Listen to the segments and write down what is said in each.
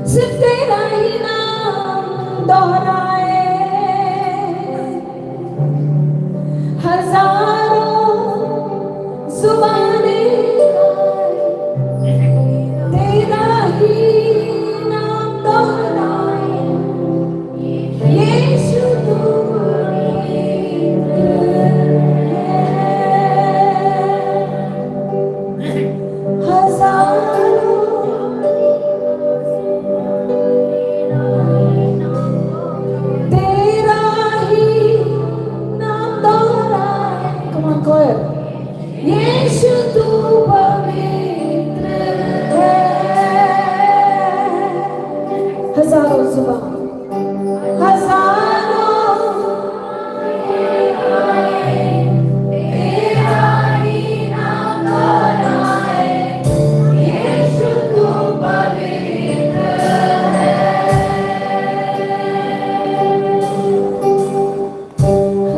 सिर्फ तेरा ही नाम दोहराए, हजारों जुबानें तेरा ही नाम दोहराए, यीशु तू यीशु तू पवित्र है। हजारों जुबान, हजारों तेरा ही नाम दोहराए, यीशु तू पवित्र है।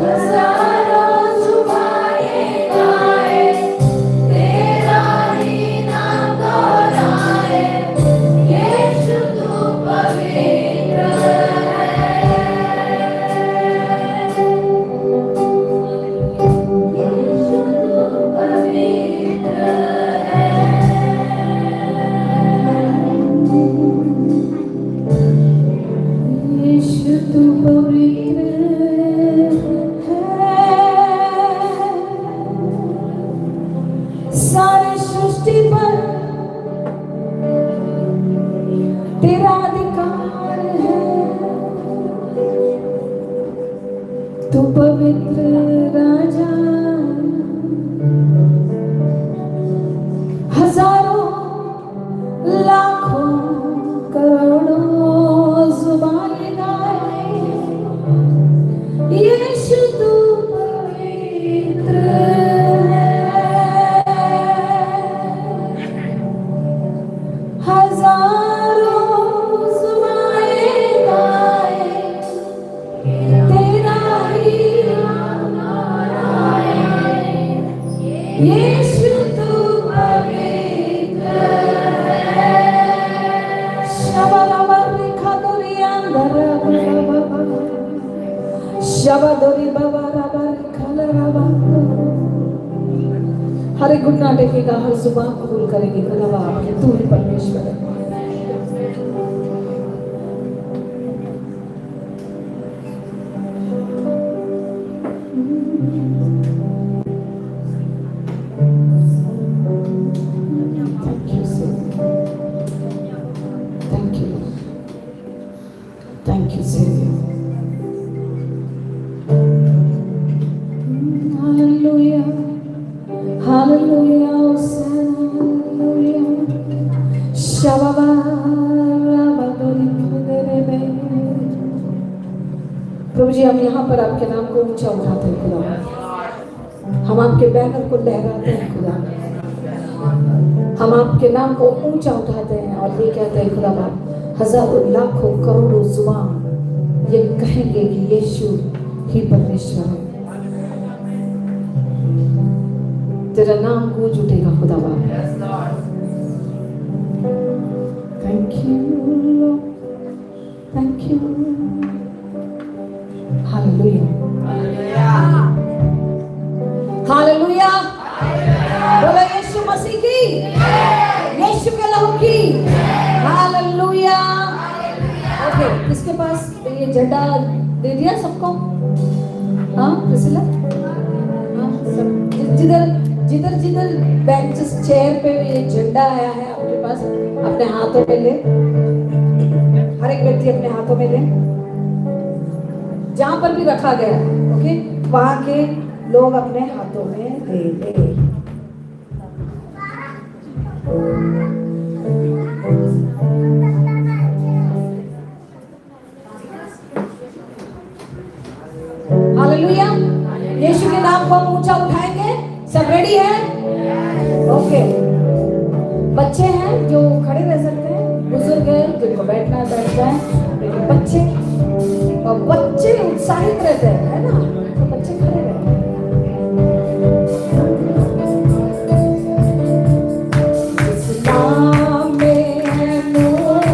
हजारों जुबानें गाए, तेरा ही नाम दोहराए, यीशु तू पवित्र है। यीशु तू पवित्र है। यीशु तू पवित्र है। सारी सृष्टि पर तेरा अधिकार है। तू पवित्र राजा, हजारों लाखों करोड़ों जुबानें गाए, यीशु तू पवित्र है। हजारों जुबानें गाए, तेरा ही नाम दोहराए, यीशु तू पवित्र है। शबलबरी खदुरी अंदर बाबा, शबदुरी बाबा रबरी खलरबा। हर एक घुटना टेकेगा, हर जुबान कबूल करेगी खुदा आपके, तू ही परमेश्वर है। Thank you, Savior. Thank you, Lord. Thank you, Savior. Hallelujah. Hallelujah. Hosanna. Hallelujah. Shababa rabadori kederebe. प्रभु जी, हम यहाँ पर आपके नाम को ऊंचा उठाते हैं खुदा, हम आपके बैनर को लहराते हैं खुदा, हम आपके नाम को ऊंचा उठाते हैं और ये कहते हैं खुदा बाप, हजारों लाखों करोड़ों जुबान ये कहेंगे कि यीशु ही परमेश्वर है। तेरा नाम गूंज उठेगा खुदा बाप। Thank you, thank you. Hallelujah, hallelujah. बोलो यीशु मसीह की, यीशु के लहू की। हालेलुया। ओके, किसके पास ये झंडा दे दिया सबको? हाँ प्रिसिला, हाँ सब जिधर जिधर जिधर बेंचेस चेयर पे ये झंडा आया है आपके पास, अपने हाथों में ले, हर एक व्यक्ति अपने हाथों में ले, जहां पर भी रखा गया है, ओके, वहां के लोग अपने हाथों में ले ले। हालेलुया। यीशु के नाम को हम ऊंचा उठाएंगे। सब रेडी है? ओके। बच्चे हैं जो खड़े रह सकते हैं, बुजुर्ग हैं जिनको बैठना है बैठ जाए, लेकिन बच्चे उत्साहित रहते हैं, है ना, तो बच्चे खड़े रहते हैं। जिस नाम में है नूर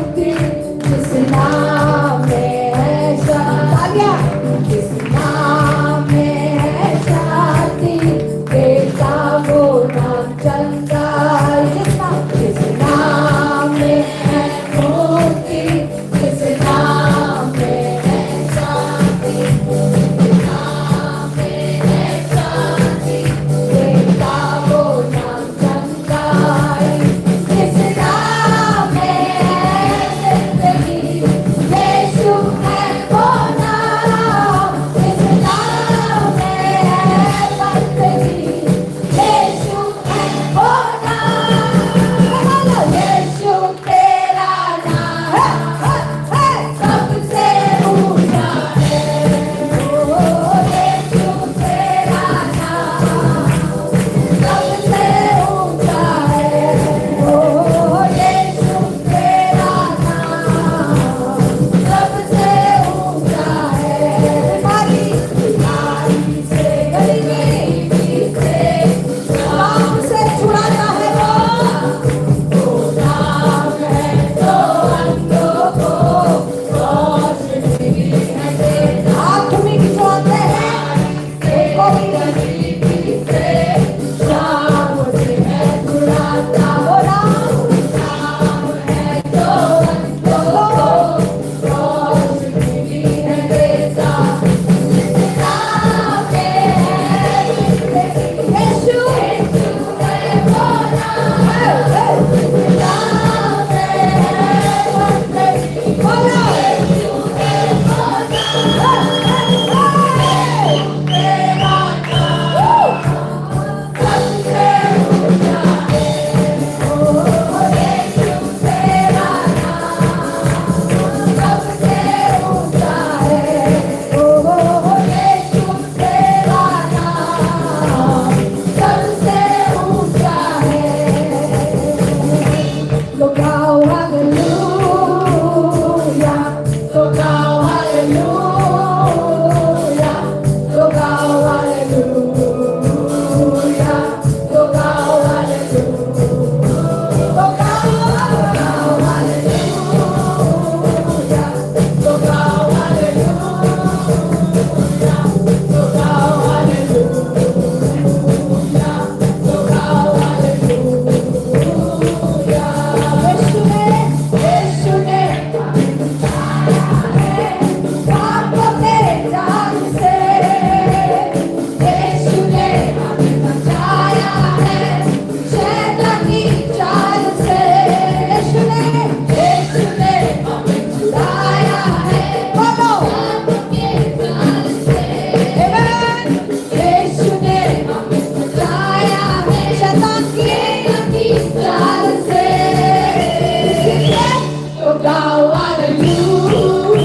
गाओ हालेलुया,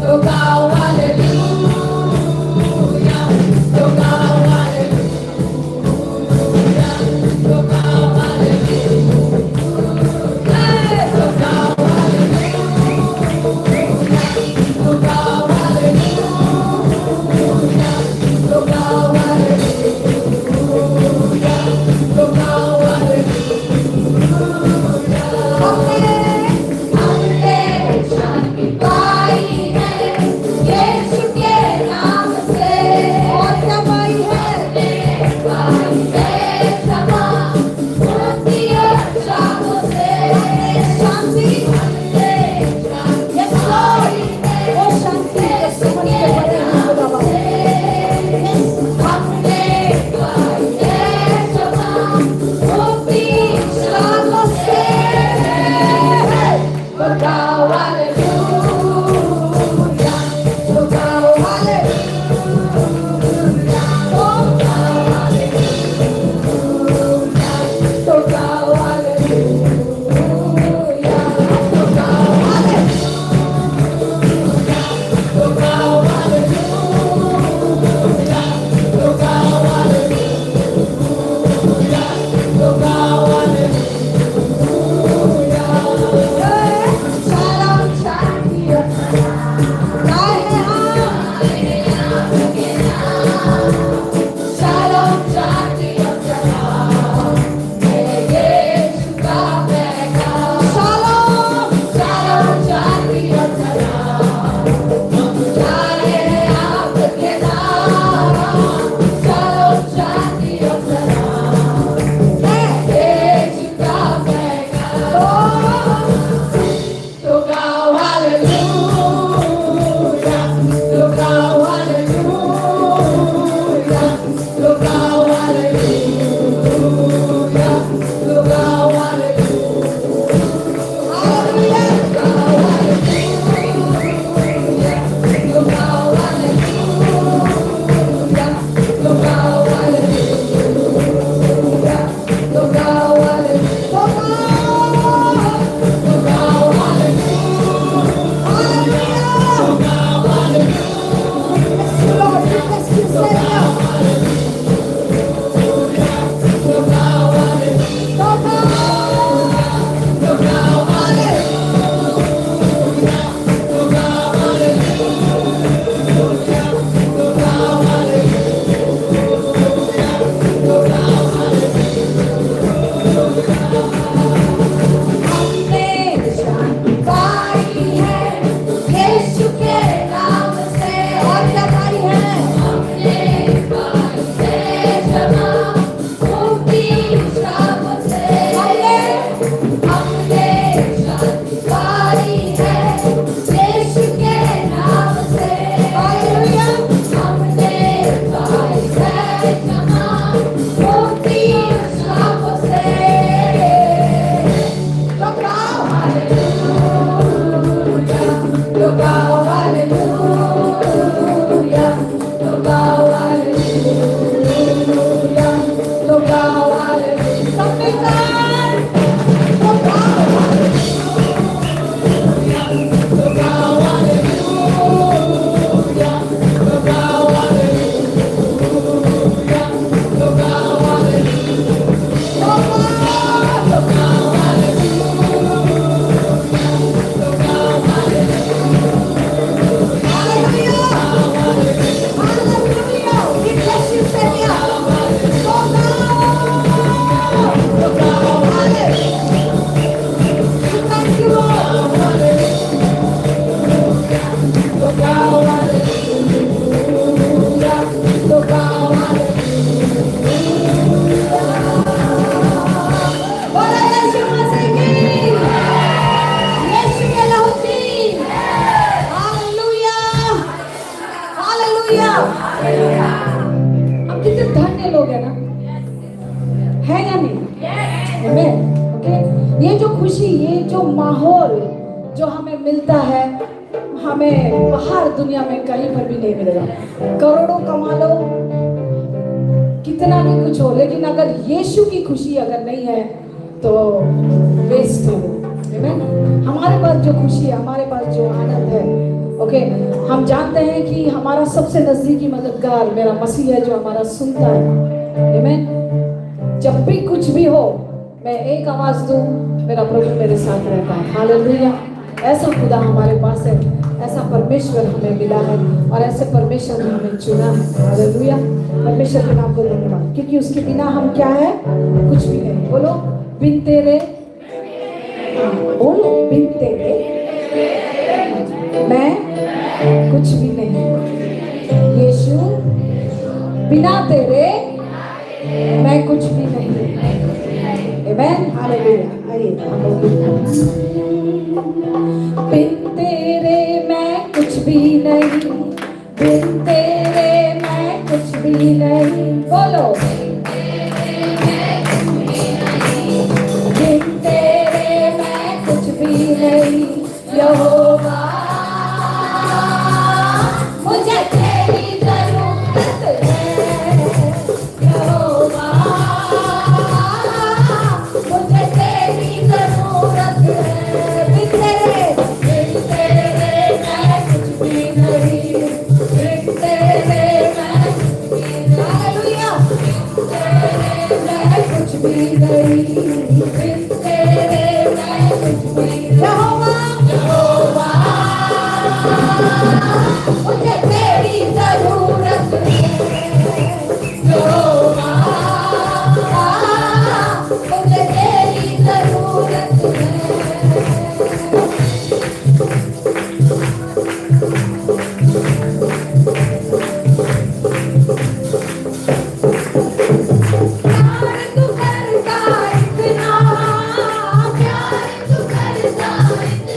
तो गाओ हालेलुया, तो गाओ हालेलुया, तो गाओ हालेलुया, तो गाओ हालेलुया, तो गाओ हालेलुया, तो गाओ हालेलुया, तो गाओ हालेलुया। हमने शांति पाई है यीशु के नाम से, और क्या पाई है? पाई है क्षमा, मुक्ति और शाम से, शांति, यस लॉर्ड, वो शांति के सुमन के बने हैं खुदा बाबा। हमने पाई है क्षमा, मुक्ति शाम से, तो गाओ हालेलुया, तो गाओ हालेलुया, तो गाओ हालेलुया, तो गाओ हालेलुया, तो गाओ हालेलुया, तो गाओ हालेलुया, तो गाओ हालेलुया, तो गाओ हालेलुया। शालोम शांति गाए हैं हम, शालोम शांति यीशु का पैगाम, शालोम शालोम शांति जाने आपके नाम, शालोम शांति यीशु का पैगाम, तो गाओ हालेलुया, तो गाओ हालेलुया, तो गाओ हालेलुया, तो गाओ हालेलुया, गाओ हालेलुया, तो गाओ हालेलुया, तो गाओ हालेलुया, तो गाओ हालेलुया, तो गाओ हमने शांति पाई है यीशु के नाम से, और क्या पाई है? हमने पाई है क्षमा, मुक्ति शाम से, हमने शांति पाई है यीशु के नाम से, हालेलुया, हमने पाई है क्षमा, मुक्ति शाम से, तो गाओ हालेलुया, तो गाओ हालेलुया, तो गाओ हालेलुया, तो गाओ हालेलुया, सब मिलकर, तो गाओ हालेलुया, तो गाओ हालेलुया, तो गाओ हालेलुया, तो गाओ हालेलुया, तो गाओ हम कितने धन्य लोग हैं ना, है या नहीं? Amen. Okay? ये जो खुशी, ये जो माहौल जो हमें मिलता है, हमें बाहर दुनिया में कहीं पर भी नहीं मिलेगा। करोड़ों कमा लो, कितना भी कुछ हो, लेकिन अगर यीशु की खुशी अगर नहीं है तो वेस्ट है। आमेन। हमारे पास जो खुशी है, हमारे पास जो आनंद है, ओके, हम जानते हैं कि हमारा सबसे नजदीकी मददगार मेरा मसीह है जो हमारा सुनता है, आमेन। जब भी कुछ भी हो, मैं एक आवाज दूं, मेरा प्रभु मेरे साथ रहता है। हालेलुया। ऐसा खुदा हमारे पास है, ऐसा परमेश्वर हमें मिला है और ऐसे परमेश्वर ने हमें चुना है। हालेलुया। परमेश्वर के नाम को धन्यवाद, क्योंकि उसके बिना हम क्या है, कुछ भी नहीं। बोलो बिन तेरे, बोलो बिन तेरे मैं कुछ भी नहीं। यीशु बिना तेरे मैं कुछ भी नहीं। आमेन। हालेलुया। आइए हम लोग बिन तेरे मैं कुछ भी नहीं, बिन तेरे मैं कुछ भी नहीं। बोलो बिन तेरे मैं कुछ भी नहीं। यहोवा मुझे तेरी जरूरत है। यहोवा मुझे तेरी जरूरत है। बिन तेरे मैं कुछ भी नहीं, बिन तेरे मैं कुछ भी नहीं। हालेलुया। मैं कुछ भी नहीं, बिन तेरे मैं कुछ भी नहीं। यहोवा मुझे तेरी जरूरत है। यहोवा मुझे तेरी जरूरत है। प्यार तू करता इतना, प्यार तू करता इतना।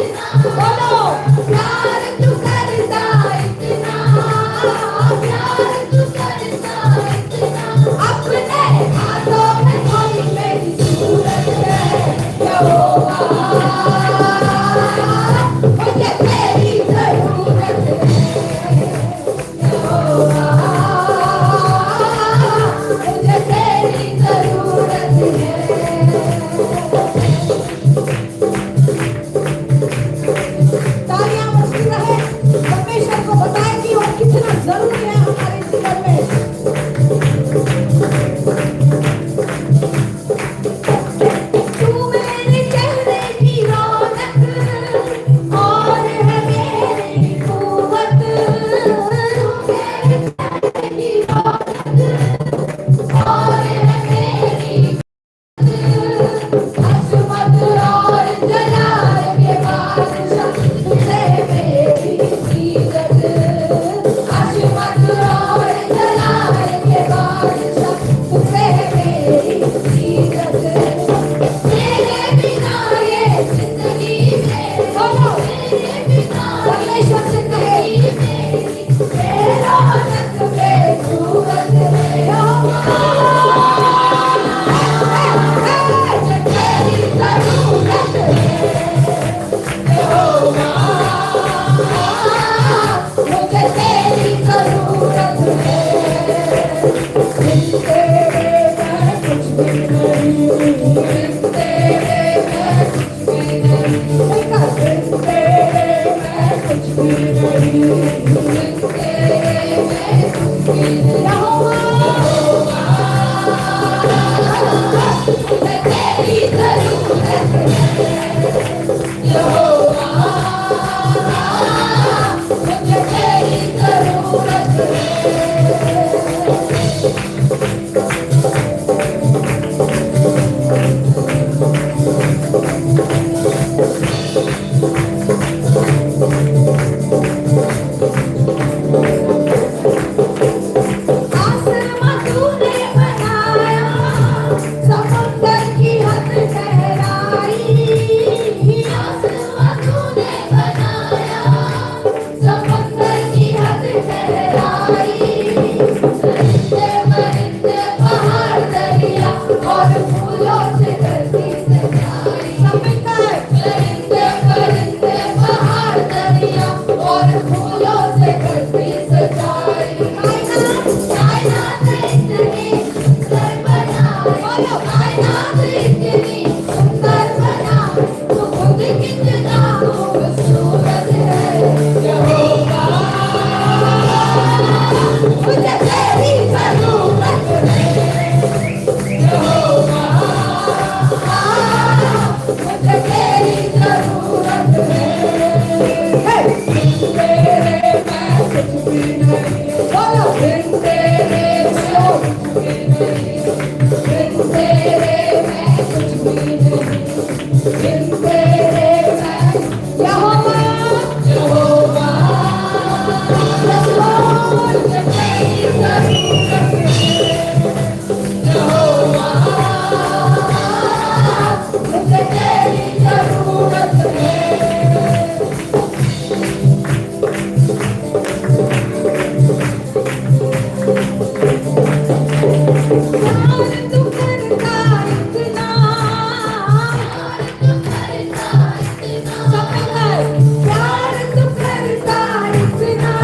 प्यार तू करता इतना,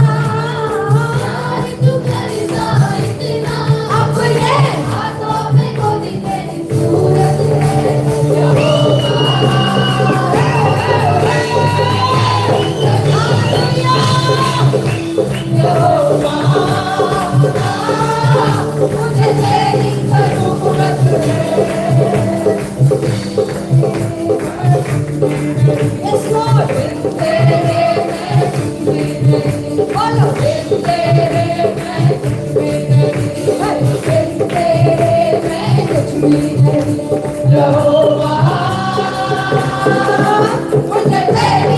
प्यार तू करता इतना, अपने हाथों में खुद तेरी सूरत है यहोवा। मुझे तेरी जरूरत है। Yes, Lord. बोलो कुछ भी नहीं यहोवा, मुझे तेरी जरूरत है यहोवा, मुझे तेरी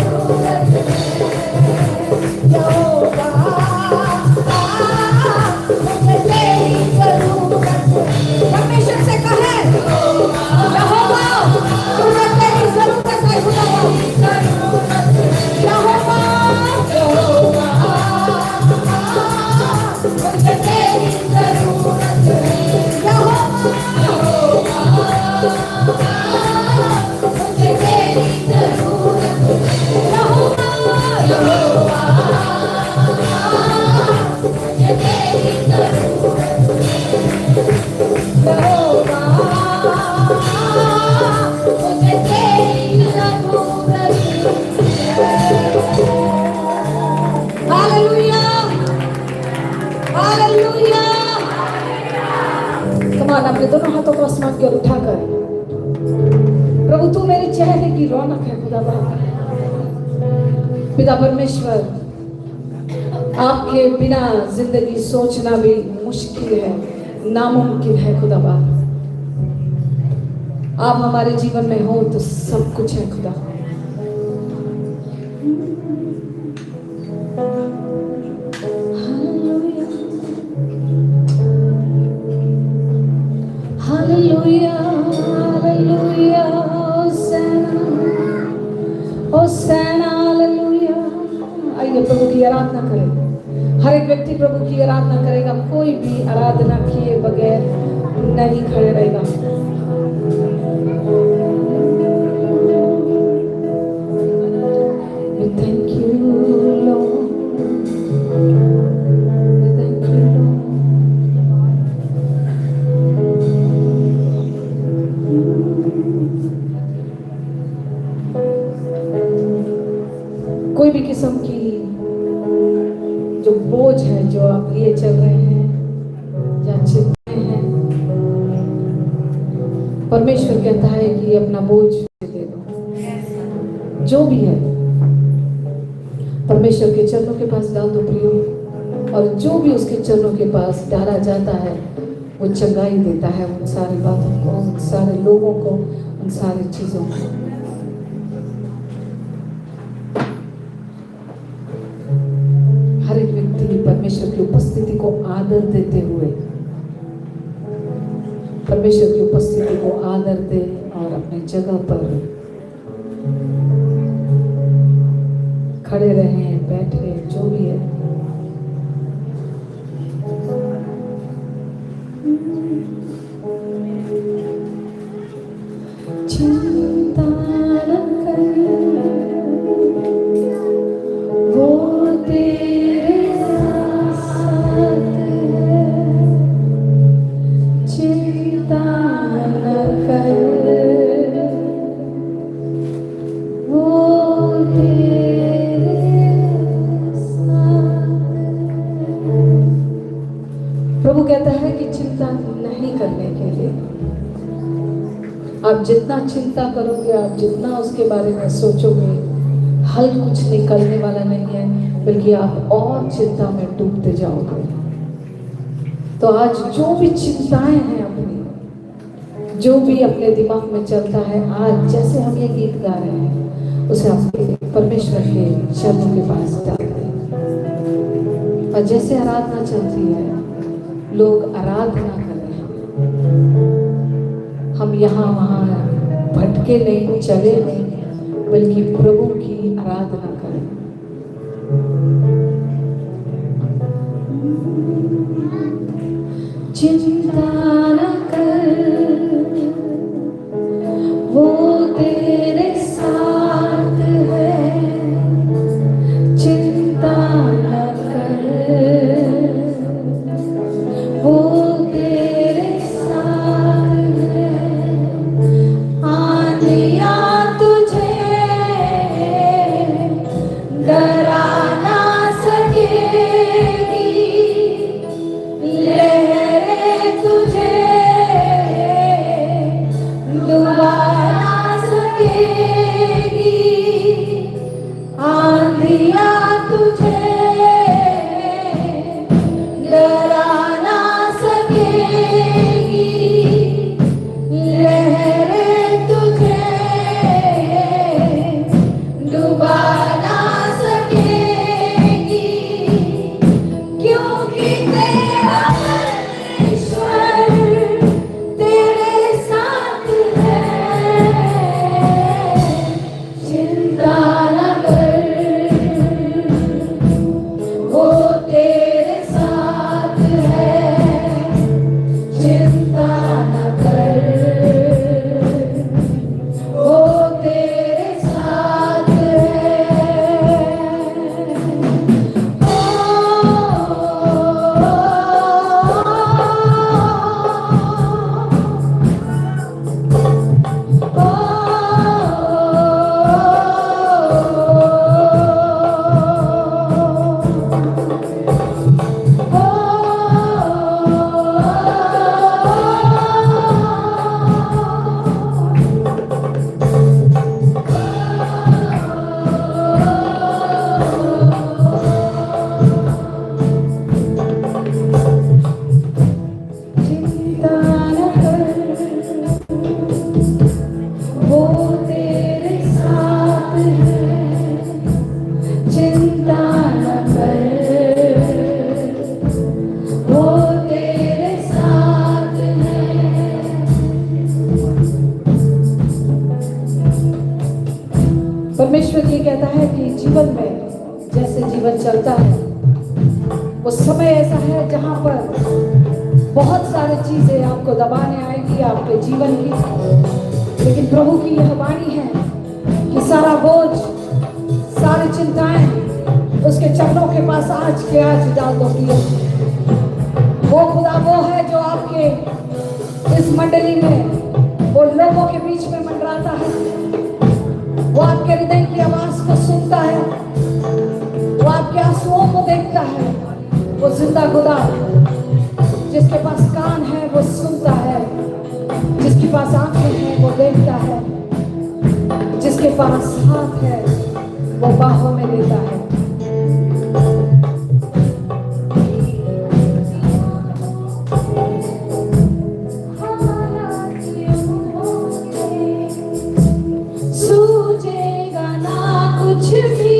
जरूरत है यहोवा, मुझे तेरी जरूरत है। परमेश्वर से कहे यहोवा, मुझे तेरी जरूरत है खुदा, यहोवा, यहोवा, मुझे तेरी जरूरत है यहोवा, यहोवा, मुझे तेरी जरूरत है यहोवा, यहोवा, मुझे तेरी जरूरत है यहोवा, मुझे तेरी जरूरत है। Hallelujah, hallelujah. कमान अपने दोनों हाथों को आसमान की ओर उठाकर, प्रभु तू मेरे चेहरे की रौनक है खुदा बाप। पिता परमेश्वर, आपके बिना जिंदगी सोचना भी मुश्किल है, नामुमकिन है खुदा बाप। आप हमारे जीवन में हो तो सब कुछ है खुदा। Hallelujah, hallelujah, hosanna, hosanna, hallelujah. आइए प्रभु की आराधना करें। हर एक व्यक्ति प्रभु की आराधना करेगा, कोई भी आराधना किए बगैर नहीं खड़े रहेगा। We thank you, Lord. We thank you, Lord. कोई भी किस्म की जो बोझ है जो आप लिए चल रहे हैं या चिंताएं हैं, परमेश्वर कहता है कि अपना बोझ दे दो। जो भी है परमेश्वर के चरणों के पास डाल दो प्रियो, और जो भी उसके चरणों के पास डाला जाता है वो चंगाई देता है उन सारी बातों को, उन सारे लोगों को, उन सारी चीजों को। हर एक व्यक्ति परमेश्वर की उपस्थिति को आदर देते हुए, परमेश्वर की उपस्थिति को आदर दे और अपनी जगह पर खड़े रहे, बैठे, जो भी है। चिंता न कर, वो तेरे साथ है। चिंता न कर, वो तेरे साथ है। प्रभु कहता है कि चिंता नहीं करने के लिए। आप जितना चिंता करोगे, आप जितना उसके बारे में सोचोगे, हल कुछ निकलने वाला नहीं है, बल्कि आप और चिंता में डूबते जाओगे। तो आज जो भी चिंताएं हैं अपनी, जो भी अपने दिमाग में चलता है, आज जैसे हम ये गीत गा रहे हैं, उसे आप परमेश्वर के चरणों के पास डाल दें। और जैसे आराधना चलती है, लोग आराधना कर रहे हैं, हम यहाँ वहाँ भटके नहीं, चले नहीं, बल्कि प्रभु की आराधना करें। चिंता न कर, वो तेरे साथ है, चिंता न कर, वो तेरे साथ है। आंधियाँ तुझे डरा ना सकेगी, लहरें तुझे डुबा ना सकेगी, आंधियाँ तुझे डरा ना सकेगी, लहरें तुझे डुबा ना सकेगी, क्योंकि तेरा परमेश्वर तेरे साथ है। चिंता न कर, वो तेरे साथ है, चिंता न कर, वो तेरे साथ चिंता न कर, वो तेरे साथ है, चिंता न कर, वो तेरे साथ है। परमेश्वर ये कहता है कि जीवन में जैसे जीवन चलता है, वो समय ऐसा है जहां पर बहुत सारी चीजें आपको दबाने आएगी आपके जीवन की, लेकिन प्रभु की यह वाणी है कि सारा बोझ, सारी चिंताएं उसके चरणों के पास आज के आज डाल दोगी। वो खुदा वो है जो आपके इस मंडली में, वो लोगों के बीच में मंडराता है, वो आपके हृदय की आवाज को सुनता है, वो आपके आंसुओं को देखता है। वो जिंदा खुदा जिसके पास कान है वो सुनता है, जिसके पास आंखें हैं वो देखता है, जिसके पास हाथ है वो बाहों में लेता है। सूझेगा ना कुछ भी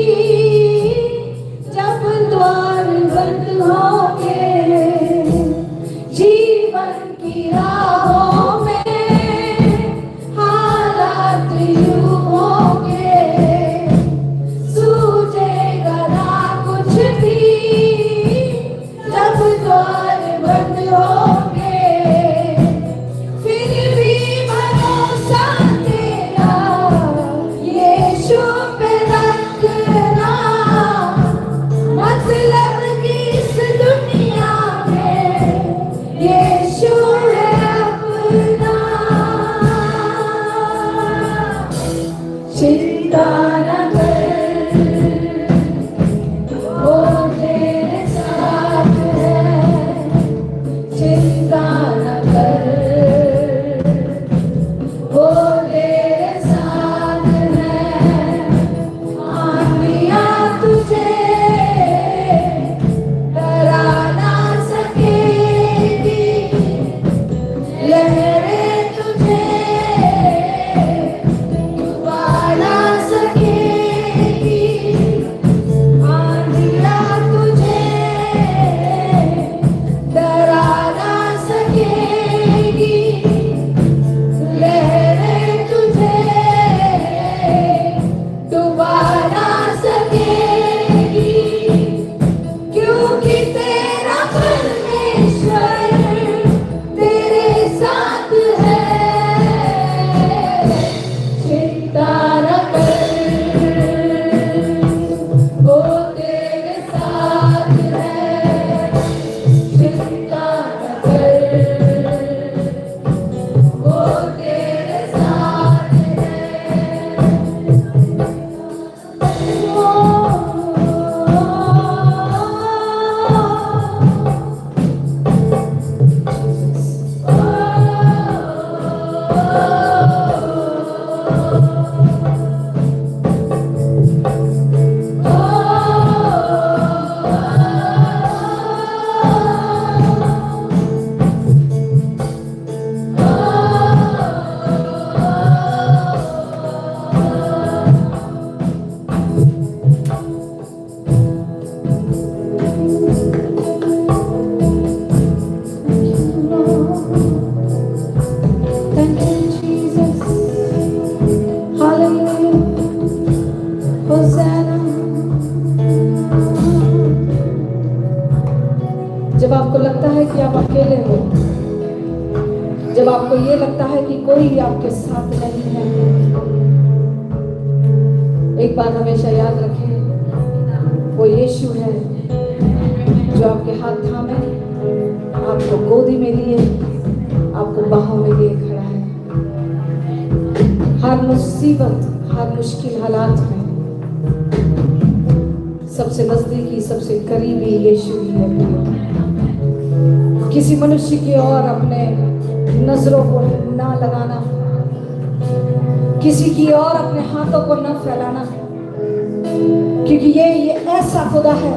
जब द्वार बंद होंगे, जीवन की राहों में हालात यूं होंगे। सूझेगा ना कुछ भी जब द्वार बंद होंगे, फिर भी भरोसा तेरा यीशु पे रखना। मतलब कि इस दुनिया में यीशु है अपना। चिंता न कर, वो तेरे साथ है, चिंता न कर, वो तेरे साथ है। आंधियाँ तुझे डरा ना सकेगी, जब आपको ये लगता है कि कोई आपके साथ नहीं है, एक बात हमेशा याद रखें, वो यीशु है जो आपके हाथ थामे, आपको गोदी में लिए, आपको बाहों में लिए खड़ा है। हर मुसीबत, हर मुश्किल हालात में सबसे नजदीकी, सबसे करीबी यीशु ही है। किसी मनुष्य की ओर अपने नजरों को ना लगाना, किसी की ओर अपने हाथों को न फैलाना, क्योंकि ये ऐसा खुदा है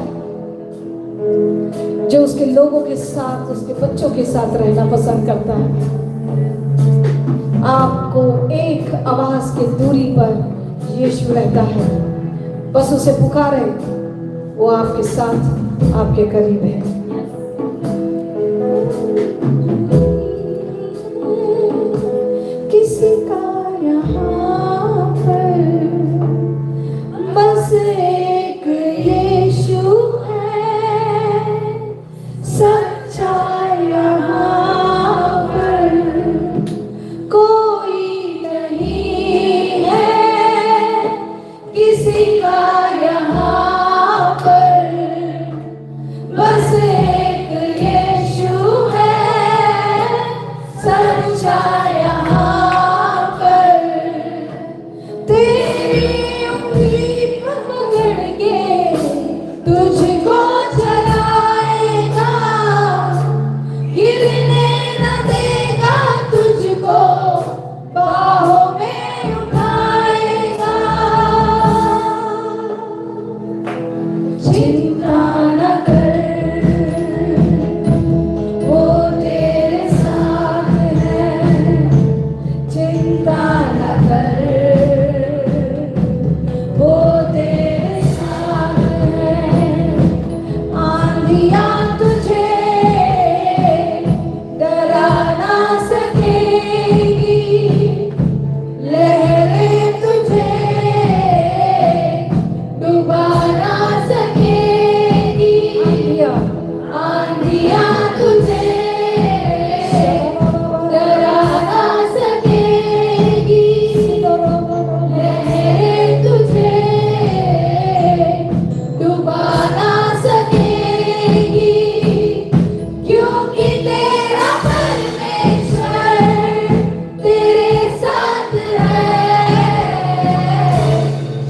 जो उसके लोगों के साथ, उसके बच्चों के साथ रहना पसंद करता है। आपको एक आवाज की दूरी पर यीशु रहता है, बस उसे पुकारे, वो आपके साथ, आपके करीब है। किसी का यहाँ पर बस एक यीशु है, सच्चा यहाँ पर कोई नहीं है। किसी का यहाँ पर बस एक यीशु है, सच्चा यहाँ पर। तेरी उंगली पकड़ के तुझको चलाएगा, गिरने न देगा तुझको, बाहों में उठाएगा। चिंता न कर, वो तेरे साथ है। चिंता न कर, वो तेरे साथ है। आंधियाँ तुझे डरा ना सकेगी, लहरें तुझे डुबा ना सकेगी। आंधियाँ तुझे डरा ना सकेगी, लहरें तुझे डुबा ना सकेगी, क्योंकि तेरा परमेश्वर तेरे साथ है।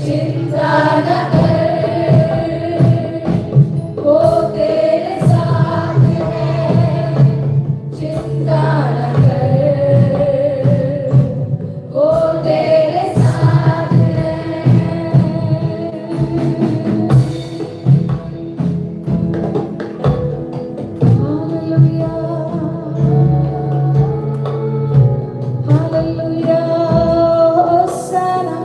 चिंता न कर, वो तेरे साथ है। चिंता न कर, वो तेरे साथ है। हालेलुया, हालेलुया, होसाना,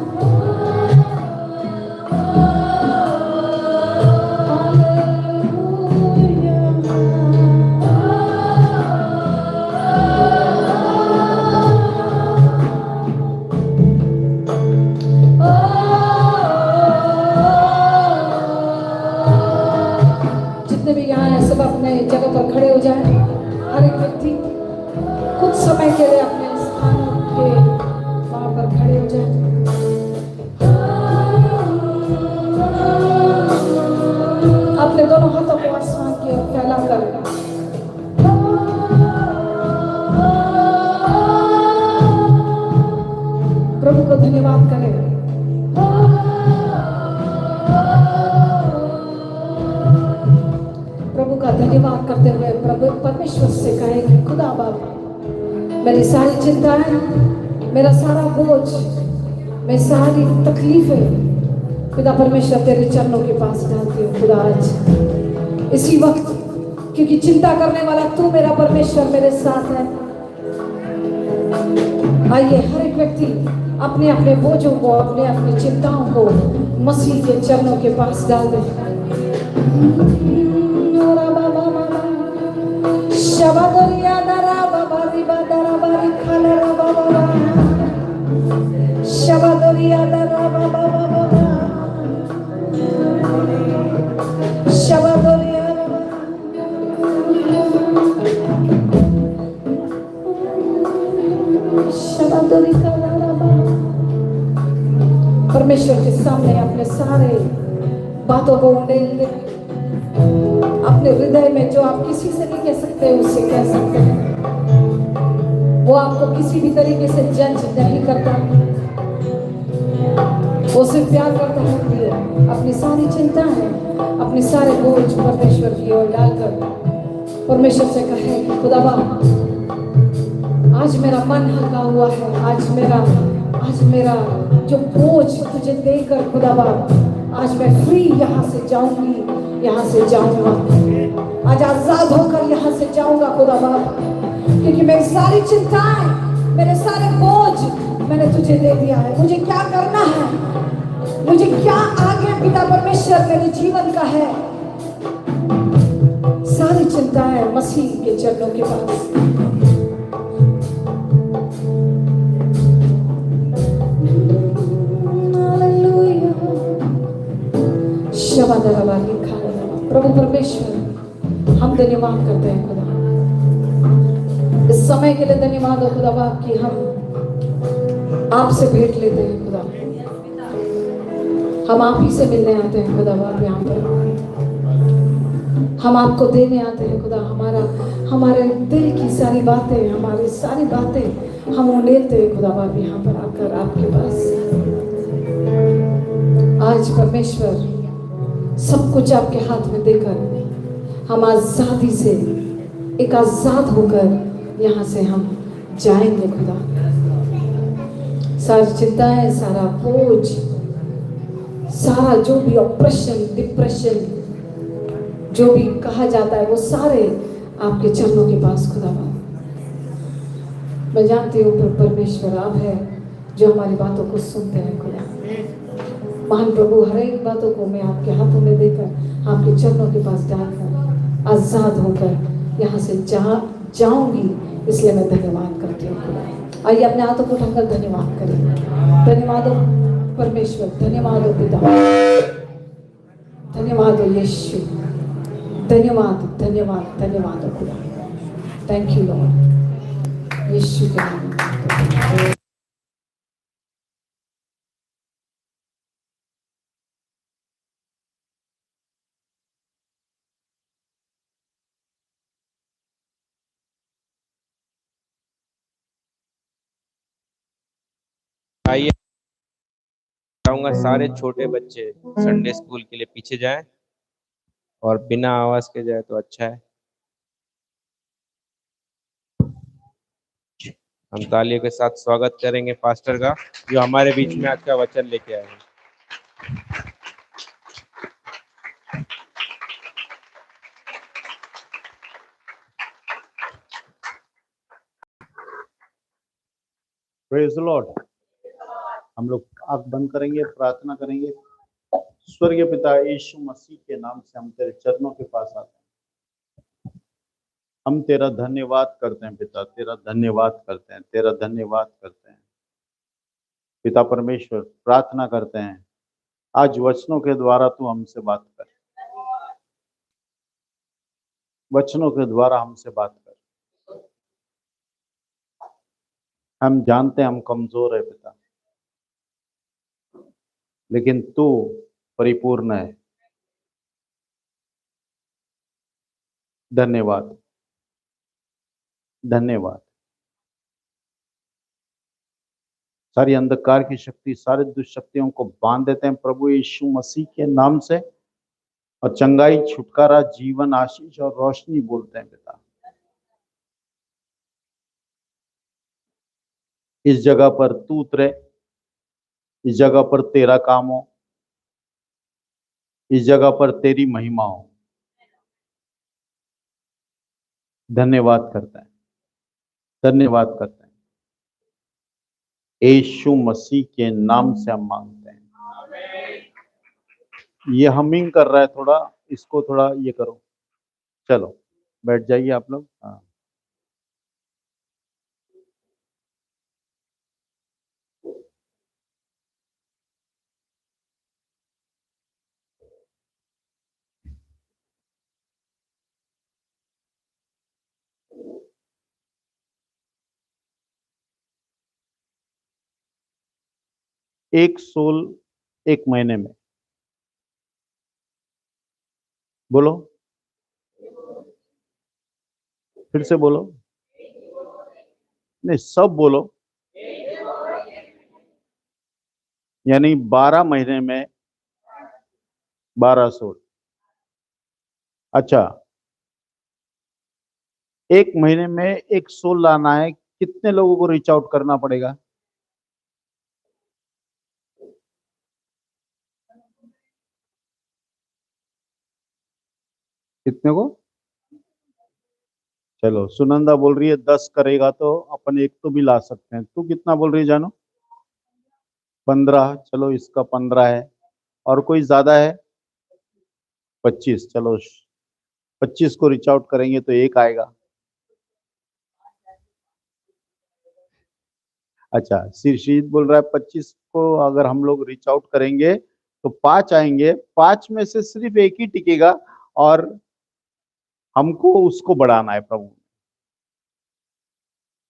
जितने भी यहाँ हैं सब अपने जगह पर खड़े हो जाएं। हर एक व्यक्ति कुछ समय के लिए अपने स्थान के वहाँ पर खड़े हो जाएं। अपने दोनों हाथों को आसमान की ओर फैला कर प्रभु को धन्यवाद करें। प्रभु का धन्यवाद करते हुए प्रभु परमेश्वर से कहे कि खुदा बाबा, मेरी सारी चिंताएं, मेरा सारा बोझ, मेरी सारी तकलीफें खुदा परमेश्वर तेरे चरणों के पास डालती हूँ। खुदा आज इसी वक्त, क्योंकि चिंता करने वाला तू मेरा परमेश्वर मेरे साथ है। आइए हर एक व्यक्ति अपने अपने बोझों को, अपने अपनी चिंताओं को मसीह के चरणों के पास डाल दे। शबदरिया दरा बाबा रिबा दरा बारी खाला रा बाबा, शबदरिया दरा बाबा बाबा, शबदरिया परमेश्वर के सामने अपने सारे बातों को उंडेल दे। अपने हृदय में जो आप किसी से नहीं कह सकते उससे कह सकते हैं। वो आपको किसी भी तरीके से जज नहीं करता, वो सिर्फ प्यार करता है। अपनी सारी चिंताएं, अपने सारे बोझ परमेश्वर की ओर डालकर परमेश्वर से कहे कि खुदावा, आज मेरा मन हल्का हुआ है, आज मेरा जो बोझ तुझे देकर खुदावा, आज मैं फ्री यहाँ से जाऊंगी, यहाँ से जाऊंगा, आज आजाद होकर यहाँ से जाऊंगा खुदावा, क्योंकि मेरी सारी चिंताएं, मेरे सारे बोझ मैंने तुझे दे दिया है। मुझे क्या करना है, मुझे क्या आगे पिता परमेश्वर मेरे जीवन का है, सारी चिंताएं मसीह के चरणों के पास। प्रभु परमेश्वर, हम धन्यवाद करते हैं खुदा, इस समय के लिए धन्यवाद हो खुदा कि हम आपसे भेंट लेते हैं खुदा, हम आप ही से मिलने आते हैं खुदा बाप। यहाँ पर हम आपको देने आते हैं खुदा, हमारे दिल की सारी बातें, हमारी सारी बातें हम उंडेलते हैं खुदा बाप यहाँ पर आकर आपके पास। आज परमेश्वर सब कुछ आपके हाथ में देकर हम आजादी से, एक आजाद होकर यहाँ से हम जाएंगे खुदा। सारी चिंताएं, सारा बोझ, सारा जो भी ऑप्रेशन, डिप्रेशन, जो भी कहा जाता है, वो सारे आपके चरणों के पास खुदा। मैं जानती हूँ परमेश्वर आप है जो हमारी बातों को सुनते हैं खुदा। महान प्रभु, हर एक बातों को मैं आपके हाथों में देकर आपके चरणों के पास डालकर आजाद होकर यहाँ से जाऊंगी, इसलिए मैं धन्यवाद करती हूँ खुदा। आइए अपने हाथों को उठाकर धन्यवाद करें। धन्यवाद हो परमेश्वर, धन्यवाद हो पिता, धन्यवाद हो यीशु, धन्यवाद धन्यवाद धन्यवाद हो खुदा। थैंक यू लॉर्ड, यीशु के नाम में। आइए चाहूंगा सारे छोटे बच्चे संडे स्कूल के लिए पीछे जाएं और बिना आवाज के जाए तो अच्छा है। हम तालियों के साथ स्वागत करेंगे पास्टर का, जो हमारे बीच में आज का वचन लेके आए हैं। Praise the Lord. हम लोग आंख बंद करेंगे, प्रार्थना करेंगे। स्वर्गीय पिता यीशु मसीह के नाम से हम तेरे चरणों के पास आते हैं। हम तेरा धन्यवाद करते हैं पिता, तेरा धन्यवाद करते हैं, तेरा धन्यवाद करते हैं पिता परमेश्वर। प्रार्थना करते हैं आज वचनों के द्वारा तू हमसे बात कर, वचनों के द्वारा हमसे बात कर। हम जानते हैं हम कमजोर है पिता, लेकिन तू परिपूर्ण है। धन्यवाद धन्यवाद। सारी अंधकार की शक्ति, सारी दुष्शक्तियों को बांध देते हैं प्रभु यीशु मसीह के नाम से, और चंगाई, छुटकारा, जीवन, आशीष और रोशनी बोलते हैं पिता। इस जगह पर तू उतरे, इस जगह पर तेरा काम हो, इस जगह पर तेरी महिमा हो। धन्यवाद करते हैं, धन्यवाद करते हैं। यीशु मसीह के नाम से हम मांगते हैं। ये हमिंग कर रहा है थोड़ा, इसको थोड़ा ये करो। चलो बैठ जाइए आप लोग। हाँ, एक सोल एक महीने में? बोलो, फिर से बोलो, नहीं सब बोलो। यानी 12 महीने में 12 सोल। अच्छा, एक महीने में एक सोल लाना है, कितने लोगों को रीच आउट करना पड़ेगा? कितने को? चलो, सुनंदा बोल रही है 10 करेगा तो अपन एक तो भी ला सकते हैं। तू कितना बोल रही है जानू? 15। चलो, इसका 15 है। और कोई ज्यादा है? 25। चलो, 25 को रीच आउट करेंगे तो एक आएगा। अच्छा, शीर्षित बोल रहा है 25 को अगर हम लोग रीच आउट करेंगे तो 5 आएंगे, 5 में से सिर्फ एक ही टिकेगा और हमको उसको बढ़ाना है प्रभु।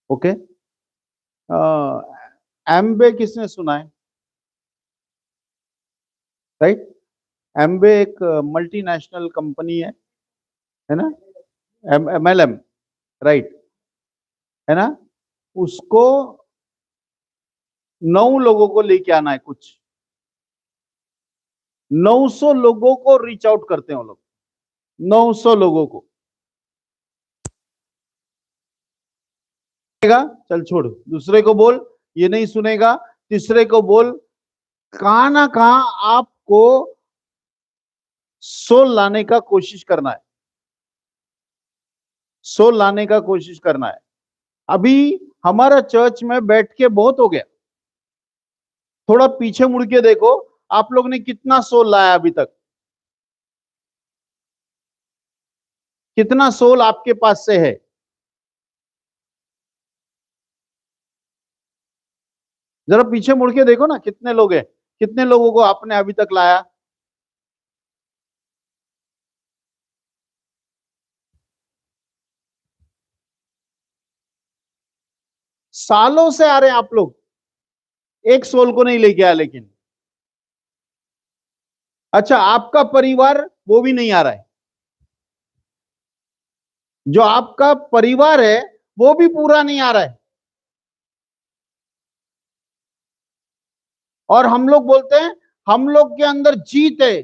ओके। एम्बे किसने सुना है? राइट। एम्बे एक मल्टीनेशनल कंपनी है ना? MLM, राइट, है ना? उसको 9 लोगों को लेके आना है, कुछ 900 लोगों को रीच आउट करते हैं वो लोग, 900 लोगों को। चल छोड़, दूसरे को बोल, ये नहीं सुनेगा। तीसरे को बोल, कहां ना कहां आपको सोल लाने का कोशिश करना है, सोल लाने का कोशिश करना है। अभी हमारा चर्च में बैठ के बहुत हो गया, थोड़ा पीछे मुड़ के देखो, आप लोग ने कितना सोल लाया अभी तक? कितना सोल आपके पास से है? जरा पीछे मुड़ के देखो ना, कितने लोग हैं, कितने लोगों को आपने अभी तक लाया? सालों से आ रहे हैं आप लोग, एक सोल को नहीं लेके आया। लेकिन अच्छा, आपका परिवार वो भी नहीं आ रहा है, जो आपका परिवार है वो भी पूरा नहीं आ रहा है। और हम लोग बोलते हैं हम लोग के अंदर जीत है,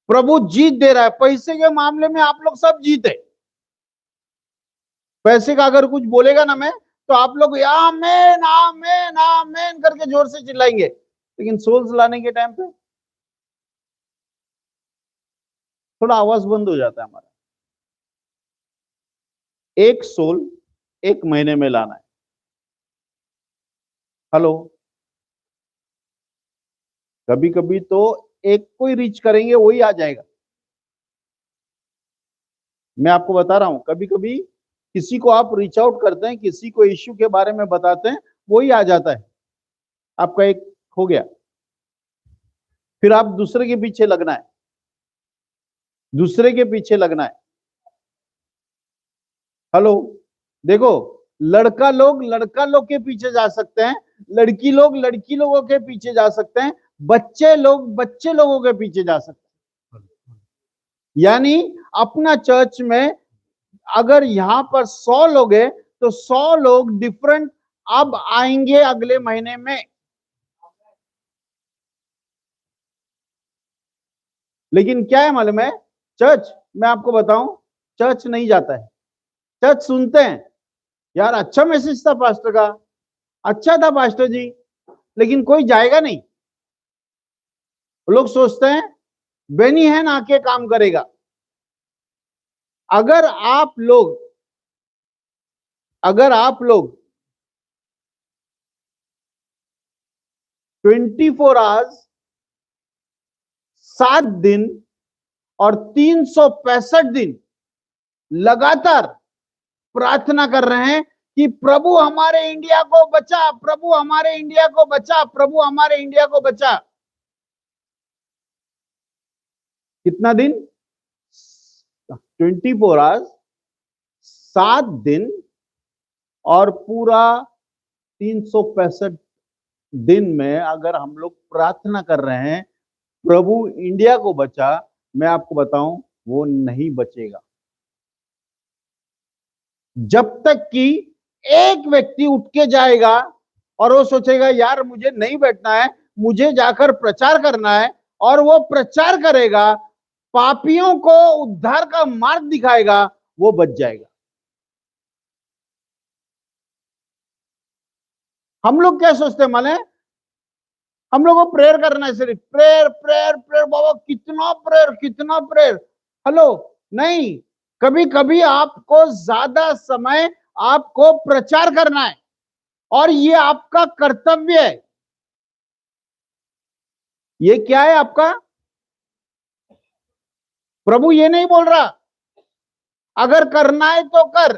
प्रभु जीत दे रहा है। पैसे के मामले में आप लोग सब जीते। पैसे का अगर कुछ बोलेगा ना मैं, तो आप लोग आमेन आमेन आमेन करके जोर से चिल्लाएंगे। लेकिन सोल्स लाने के टाइम पे थोड़ा आवाज बंद हो जाता है हमारा। एक सोल एक महीने में लाना है। हेलो, कभी कभी तो एक को ही रीच करेंगे वही आ जाएगा। मैं आपको बता रहा हूं, कभी कभी किसी को आप रीच आउट करते हैं, किसी को इश्यू के बारे में बताते हैं, वही आ जाता है, आपका एक हो गया। फिर आप दूसरे के पीछे लगना है, दूसरे के पीछे लगना है। हेलो, देखो, लड़का लोग के पीछे जा सकते हैं, लड़की लोग लड़की लोगों के पीछे जा सकते हैं, बच्चे लोग बच्चे लोगों के पीछे जा सकते हैं। यानी अपना चर्च में अगर यहां पर 100 लोग हैं तो 100 लोग डिफरेंट अब आएंगे अगले महीने में। लेकिन क्या है मालूम है, चर्च, मैं आपको बताऊं, चर्च नहीं जाता है, चर्च सुनते हैं। यार अच्छा मैसेज था पास्टर का, अच्छा था पास्टर जी, लेकिन कोई जाएगा नहीं। लोग सोचते हैं बेनी है ना आके काम करेगा। अगर आप लोग अगर आप लोग 24 आवर्स 7 दिन और 365 दिन लगातार प्रार्थना कर रहे हैं कि प्रभु हमारे इंडिया को बचा, प्रभु हमारे इंडिया को बचा, प्रभु हमारे इंडिया को बचा। कितना दिन? 24 आवर्स, 7 दिन और पूरा 365 दिन में अगर हम लोग प्रार्थना कर रहे हैं प्रभु इंडिया को बचा, मैं आपको बताऊं वो नहीं बचेगा जब तक कि एक व्यक्ति उठ के जाएगा और वो सोचेगा यार मुझे नहीं बैठना है, मुझे जाकर प्रचार करना है, और वो प्रचार करेगा, पापियों को उद्धार का मार्ग दिखाएगा, वो बच जाएगा। हम लोग क्या सोचते हैं माने, हम लोग को प्रेयर करना है, सिर्फ प्रेयर प्रेयर प्रेयर, बाबा कितना प्रेयर कितना प्रेयर। हेलो, नहीं, कभी कभी आपको ज्यादा समय आपको प्रचार करना है और ये आपका कर्तव्य है। ये क्या है आपका? प्रभु ये नहीं बोल रहा अगर करना है तो कर,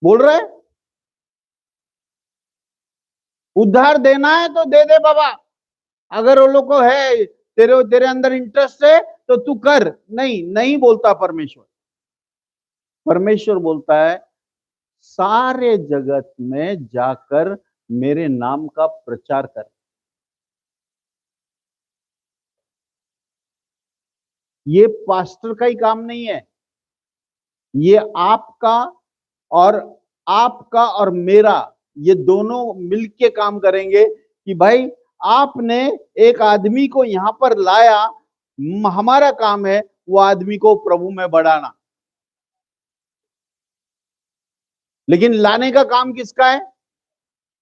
बोल रहा है उद्धार देना है तो दे दे बाबा, अगर वो लोग को है तेरे अंदर इंटरेस्ट है तो तू कर। नहीं, नहीं बोलता परमेश्वर। परमेश्वर बोलता है सारे जगत में जाकर मेरे नाम का प्रचार कर। ये पास्टर का ही काम नहीं है, ये आपका और मेरा, ये दोनों मिलके काम करेंगे कि भाई आपने एक आदमी को यहां पर लाया, हमारा काम है वो आदमी को प्रभु में बढ़ाना। लेकिन लाने का काम किसका है?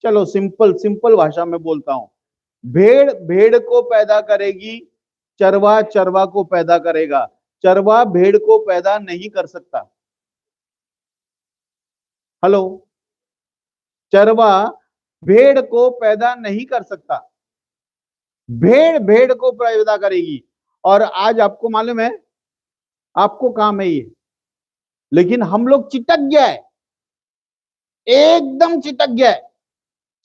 चलो सिंपल सिंपल भाषा में बोलता हूं, भेड़ भेड़ को पैदा करेगी, चरवा चरवा को पैदा करेगा, चरवा भेड़ को पैदा नहीं कर सकता। हेलो, चरवा भेड़ को पैदा नहीं कर सकता, भेड़ भेड़ को पैदा करेगी। और आज आपको मालूम है आपको काम है ये, लेकिन हम लोग चिटक गया है, एकदम चिटक गया है।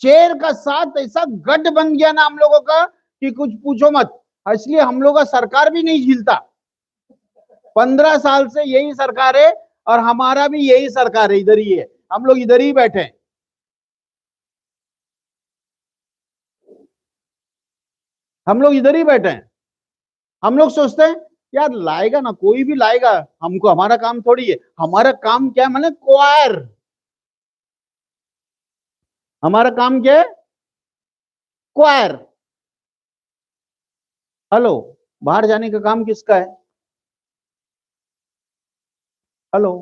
चेर का साथ ऐसा गढ़ बन गया ना हम लोगों का कि कुछ पूछो मत। इसलिए हम लोग का सरकार भी नहीं झीलता। 15 साल से यही सरकार है और हमारा भी यही सरकार है, इधर ही है, हम लोग इधर ही बैठे हैं। हम लोग इधर ही बैठे हैं। हम लोग सोचते हैं यार लाएगा ना, कोई भी लाएगा, हमको हमारा काम थोड़ी है। हमारा काम क्या है? माने क्वायर। हमारा काम क्या है? क्वायर। हेलो, बाहर जाने का काम किसका है? हेलो,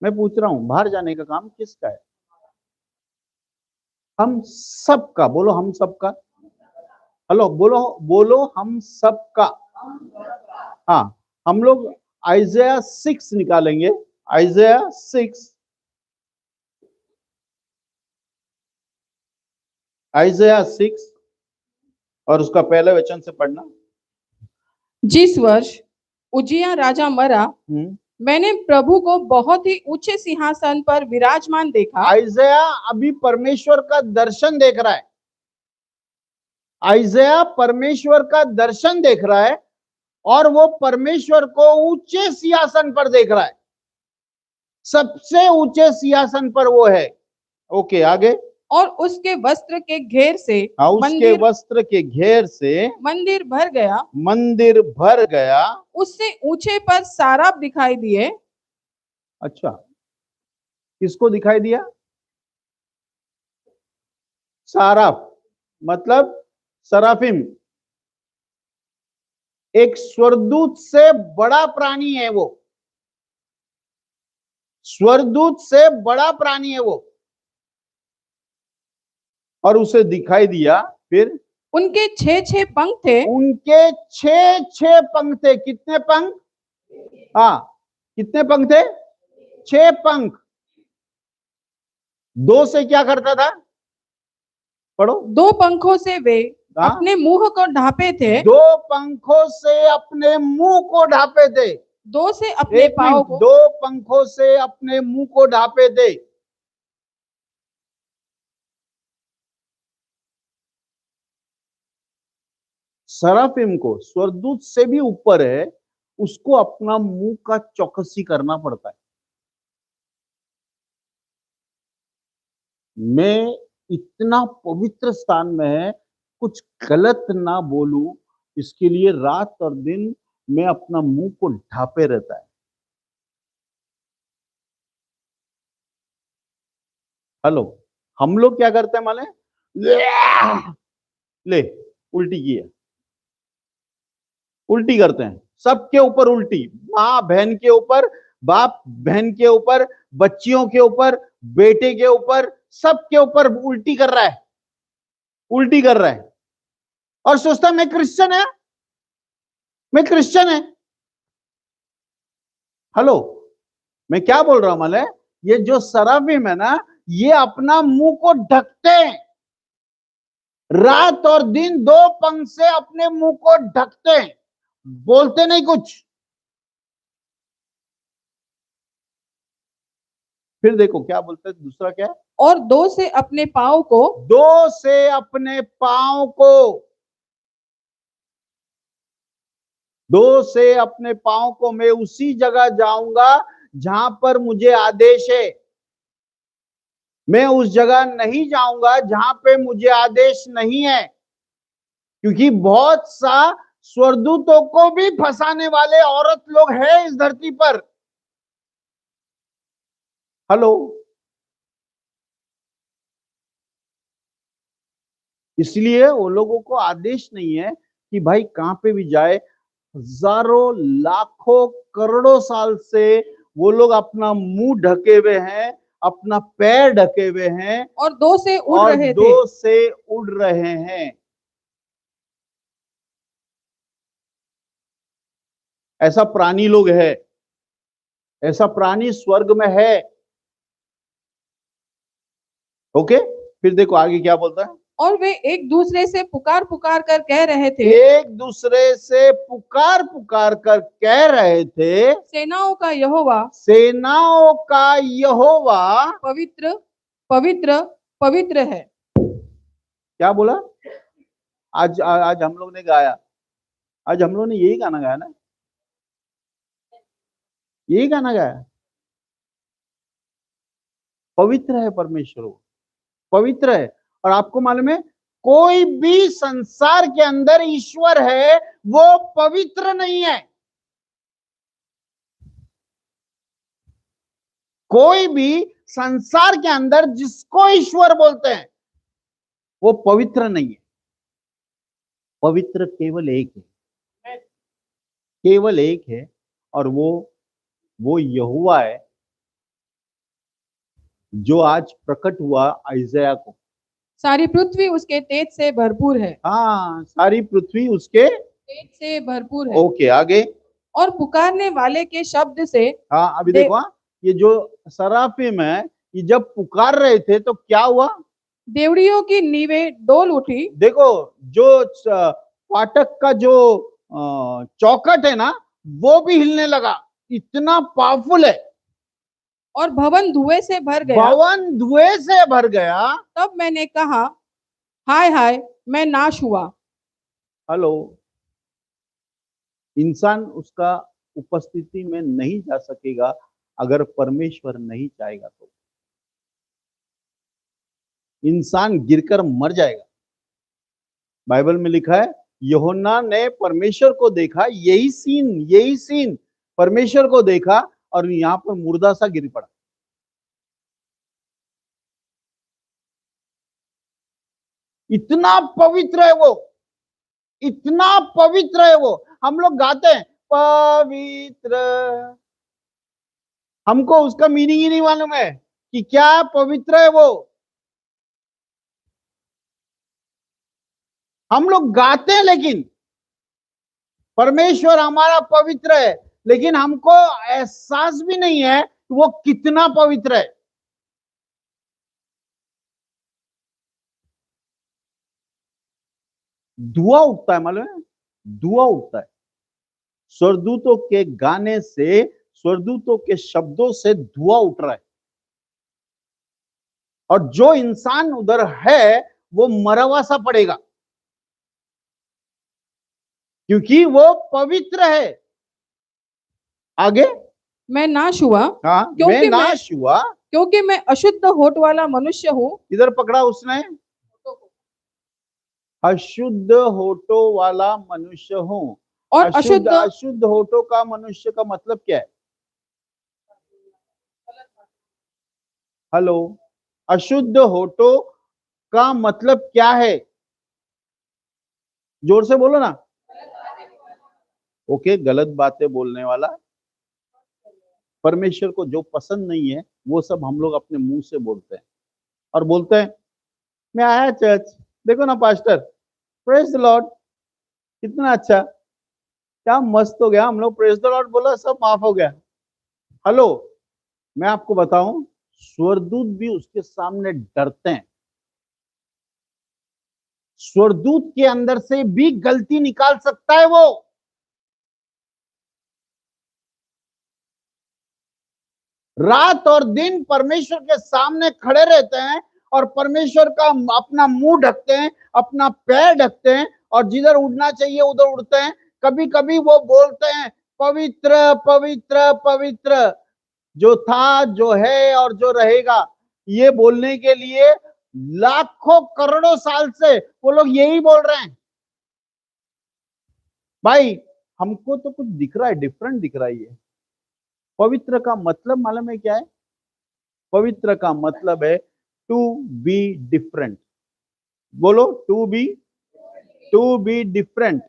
मैं पूछ रहा हूं बाहर जाने का काम किसका है? हम सबका। बोलो हम सबका। हेलो, बोलो बोलो हम सबका। हाँ, हम लोग आइज़ाया 6 निकालेंगे, आइज़ाया 6, आइज़ाया 6 और उसका पहले वचन से पढ़ना। जिस वर्ष उजिया राजा मरा, मैंने प्रभु को बहुत ही ऊंचे सिंहासन पर विराजमान देखा। आइज़ाया अभी परमेश्वर का दर्शन देख रहा है। आइज़ाया परमेश्वर का दर्शन देख रहा है और वो परमेश्वर को ऊंचे सिंहासन पर देख रहा है, सबसे ऊंचे सिंहासन पर वो है। ओके, आगे। और उसके वस्त्र के घेर से उसके वस्त्र के घेर से मंदिर भर गया। मंदिर भर गया। उससे ऊंचे पर साराप दिखाई दिए। अच्छा, किसको दिखाई दिया? साराफ मतलब सराफिम, एक स्वर्गदूत से बड़ा प्राणी है वो, स्वर्गदूत से बड़ा प्राणी है वो, और उसे दिखाई दिया। फिर उनके 6 पंख थे। उनके 6 पंख थे। कितने पंख? हाँ, कितने पंख थे? 6 पंख। 2 से क्या करता था? पढ़ो। 2 पंखों से वे अपने मुंह को ढांपे थे। 2 पंखों से अपने मुंह को ढांपे थे। 2 से अपने पाँव को। 2 पंखों से अपने मुंह को ढांपे थे। सराफिम को स्वर्गदूत से भी ऊपर है, उसको अपना मुंह का चौकसी करना पड़ता है। मैं इतना पवित्र स्थान में है, कुछ गलत ना बोलूं, इसके लिए रात और दिन मैं अपना मुंह को ढांपे रहता है। हेलो, हम लोग क्या करते हैं माने, ले उल्टी की है, उल्टी करते हैं, सबके ऊपर उल्टी, माँ बहन के ऊपर, बाप बहन के ऊपर, बच्चियों के ऊपर, बेटे के ऊपर, सबके ऊपर उल्टी कर रहा है, उल्टी कर रहा है, और सोचता है मैं क्रिश्चियन है, मैं क्रिश्चियन है। हेलो, मैं क्या बोल रहा हूं माले, ये जो सराफिम है ना, ये अपना मुंह को ढकते हैं, रात और दिन दो पंख से अपने मुंह को ढकते हैं, बोलते नहीं कुछ। फिर देखो क्या बोलते हैं, दूसरा क्या है, और दो से अपने पाँव को, दो से अपने पांव को, दो से अपने पांव को, मैं उसी जगह जाऊंगा जहां पर मुझे आदेश है, मैं उस जगह नहीं जाऊंगा जहां पे मुझे आदेश नहीं है, क्योंकि बहुत सा स्वर्गदूतों को भी फंसाने वाले औरत लोग हैं इस धरती पर। हेलो, इसलिए वो लोगों को आदेश नहीं है कि भाई कहां पे भी जाए, हजारों लाखों करोड़ों साल से वो लोग अपना मुंह ढके हुए हैं, अपना पैर ढके हुए हैं, और दो से उड़ और रहे थे। दो से उड़ रहे हैं। ऐसा प्राणी लोग है, ऐसा प्राणी स्वर्ग में है। ओके, फिर देखो आगे क्या बोलता है, और वे एक दूसरे से पुकार पुकार कर कह रहे थे, एक दूसरे से पुकार पुकार कर कह रहे थे, सेनाओं का यहोवा, सेनाओं का यहोवा पवित्र पवित्र पवित्र है। क्या बोला, आज हम लोग ने गाया, आज हम लोग ने यही गाना गाया ना, यही गाना गाया, पवित्र है परमेश्वर, वो पवित्र है। और आपको मालूम है, कोई भी संसार के अंदर ईश्वर है वो पवित्र नहीं है, कोई भी संसार के अंदर जिसको ईश्वर बोलते हैं वो पवित्र नहीं है। पवित्र केवल एक है, केवल एक है, और वो यहोवा है जो आज प्रकट हुआ आइजया को। सारी पृथ्वी उसके तेज से भरपूर है, हाँ, सारी पृथ्वी उसके तेज से भरपूर है। ओके, आगे, और पुकारने वाले के शब्द से, हाँ अभी दे- देखो, हाँ, ये जो सराफिम है, ये जब पुकार रहे थे तो क्या हुआ, देवड़ियों की नींवें डोल उठी, देखो जो फाटक का जो चौखट है ना, वो भी हिलने लगा, इतना पावरफुल है। और भवन धुएं से भर गया। भवन धुएं से भर गया। तब मैंने कहा, हाय हाय, मैं नाश हुआ। हेलो, इंसान उसका उपस्थिति में नहीं जा सकेगा अगर परमेश्वर नहीं चाहेगा, तो इंसान गिरकर मर जाएगा। बाइबल में लिखा है, यूहन्ना ने परमेश्वर को देखा, यही सीन परमेश्वर को देखा, और यहां पर मुर्दा सा गिर पड़ा। इतना पवित्र है वो, इतना पवित्र है वो। हम लोग गाते हैं पवित्र, हमको उसका मीनिंग ही नहीं मालूम है कि क्या पवित्र है वो। हम लोग गाते हैं, लेकिन परमेश्वर हमारा पवित्र है, लेकिन हमको एहसास भी नहीं है कि वो कितना पवित्र है। धुआं उठता है, मालूम है, धुआं उठता है स्वर्गदूतों के गाने से, स्वर्गदूतों के शब्दों से धुआं उठ रहा है। और जो इंसान उधर है वो मरा हुआ सा पड़ेगा, क्योंकि वो पवित्र है। आगे, मैं नाश हुआ, हाँ, क्योंकि मैं नाश हुआ, क्योंकि मैं अशुद्ध होठ वाला मनुष्य हूँ। इधर पकड़ा उसने, अशुद्ध होठों वाला मनुष्य हूँ। और अशुद्ध अशुद्ध अशुद्ध होठों का मनुष्य का मतलब क्या है? हेलो, अशुद्ध होठों का मतलब क्या है? जोर से बोलो ना। ओके, गलत बातें बोलने वाला, परमेश्वर को जो पसंद नहीं है वो सब हम लोग अपने मुंह से बोलते हैं और बोलते हैं मैं आया चर्च, देखो ना पास्टर, प्रेज द लॉर्ड, कितना अच्छा, क्या मस्त हो गया, हम लोग प्रेज द लॉर्ड बोला सब माफ हो गया। हेलो, मैं आपको बताऊं, स्वर्गदूत भी उसके सामने डरते हैं। स्वर्गदूत के अंदर से भी गलती निकाल सकता है वो। रात और दिन परमेश्वर के सामने खड़े रहते हैं और परमेश्वर का अपना मुंह ढकते हैं, अपना पैर ढकते हैं और जिधर उड़ना चाहिए उधर उड़ते हैं। कभी कभी वो बोलते हैं पवित्र पवित्र पवित्र, जो था, जो है और जो रहेगा। ये बोलने के लिए लाखों करोड़ों साल से वो लोग यही बोल रहे हैं। भाई, हमको तो कुछ दिख रहा है, डिफरेंट दिख रहा है। ये पवित्र का मतलब मालूम है क्या है? पवित्र का मतलब है टू बी डिफरेंट। बोलो, टू बी डिफरेंट।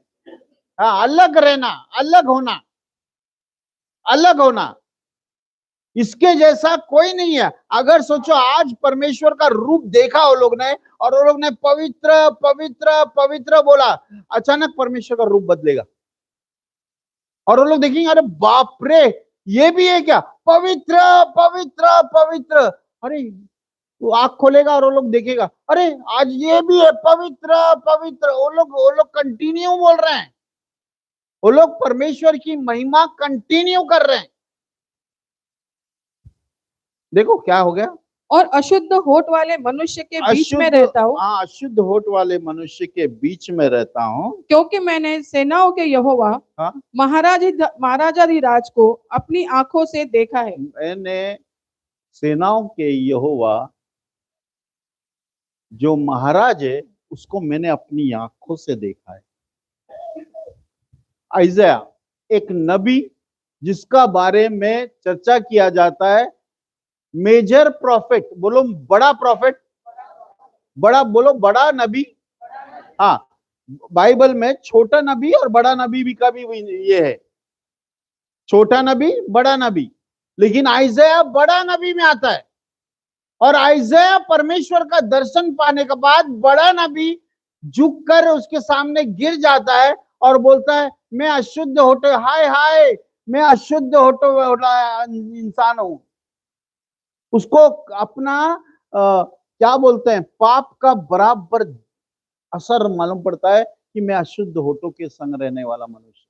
हाँ, अलग रहना, अलग होना, अलग होना। इसके जैसा कोई नहीं है। अगर सोचो आज परमेश्वर का रूप देखा वो लोग ने और वो लोग ने पवित्र पवित्र पवित्र बोला, अचानक परमेश्वर का रूप बदलेगा और वो लोग देखेंगे अरे बाप रे, ये भी है क्या, पवित्र पवित्र पवित्र। अरे, वो आंख खोलेगा और वो लोग देखेगा अरे आज ये भी है पवित्र पवित्र। वो लोग कंटिन्यू बोल रहे हैं, वो लोग परमेश्वर की महिमा कंटिन्यू कर रहे हैं। देखो क्या हो गया। और अशुद्ध होठ वाले मनुष्य के बीच में रहता हूँ, हाँ, अशुद्ध होठ वाले मनुष्य के बीच में रहता हूँ, क्योंकि मैंने सेनाओं के यहोवा हाँ, महाराजाधिराज को अपनी आंखों से देखा है। मैंने सेनाओं के यहोवा जो महाराज है उसको मैंने अपनी आंखों से देखा है। आइज़ाया एक नबी जिसका बारे में चर्चा किया जाता है, मेजर प्रॉफिट, बोलो बड़ा प्रॉफिट, बड़ा बोलो, बड़ा नबी। हाँ, बाइबल में छोटा नबी और बड़ा नबी भी का भी ये है, छोटा नबी बड़ा नबी, लेकिन आइज़ाया बड़ा नबी में आता है। और आइज़ाया परमेश्वर का दर्शन पाने के बाद बड़ा नबी झुककर उसके सामने गिर जाता है और बोलता है मैं अशुद्ध होठों, हाय हाय, मैं अशुद्ध होठों वाला इंसान हूं। उसको अपना क्या बोलते हैं, पाप का बराबर असर मालूम पड़ता है कि मैं अशुद्ध होठों के संग रहने वाला मनुष्य।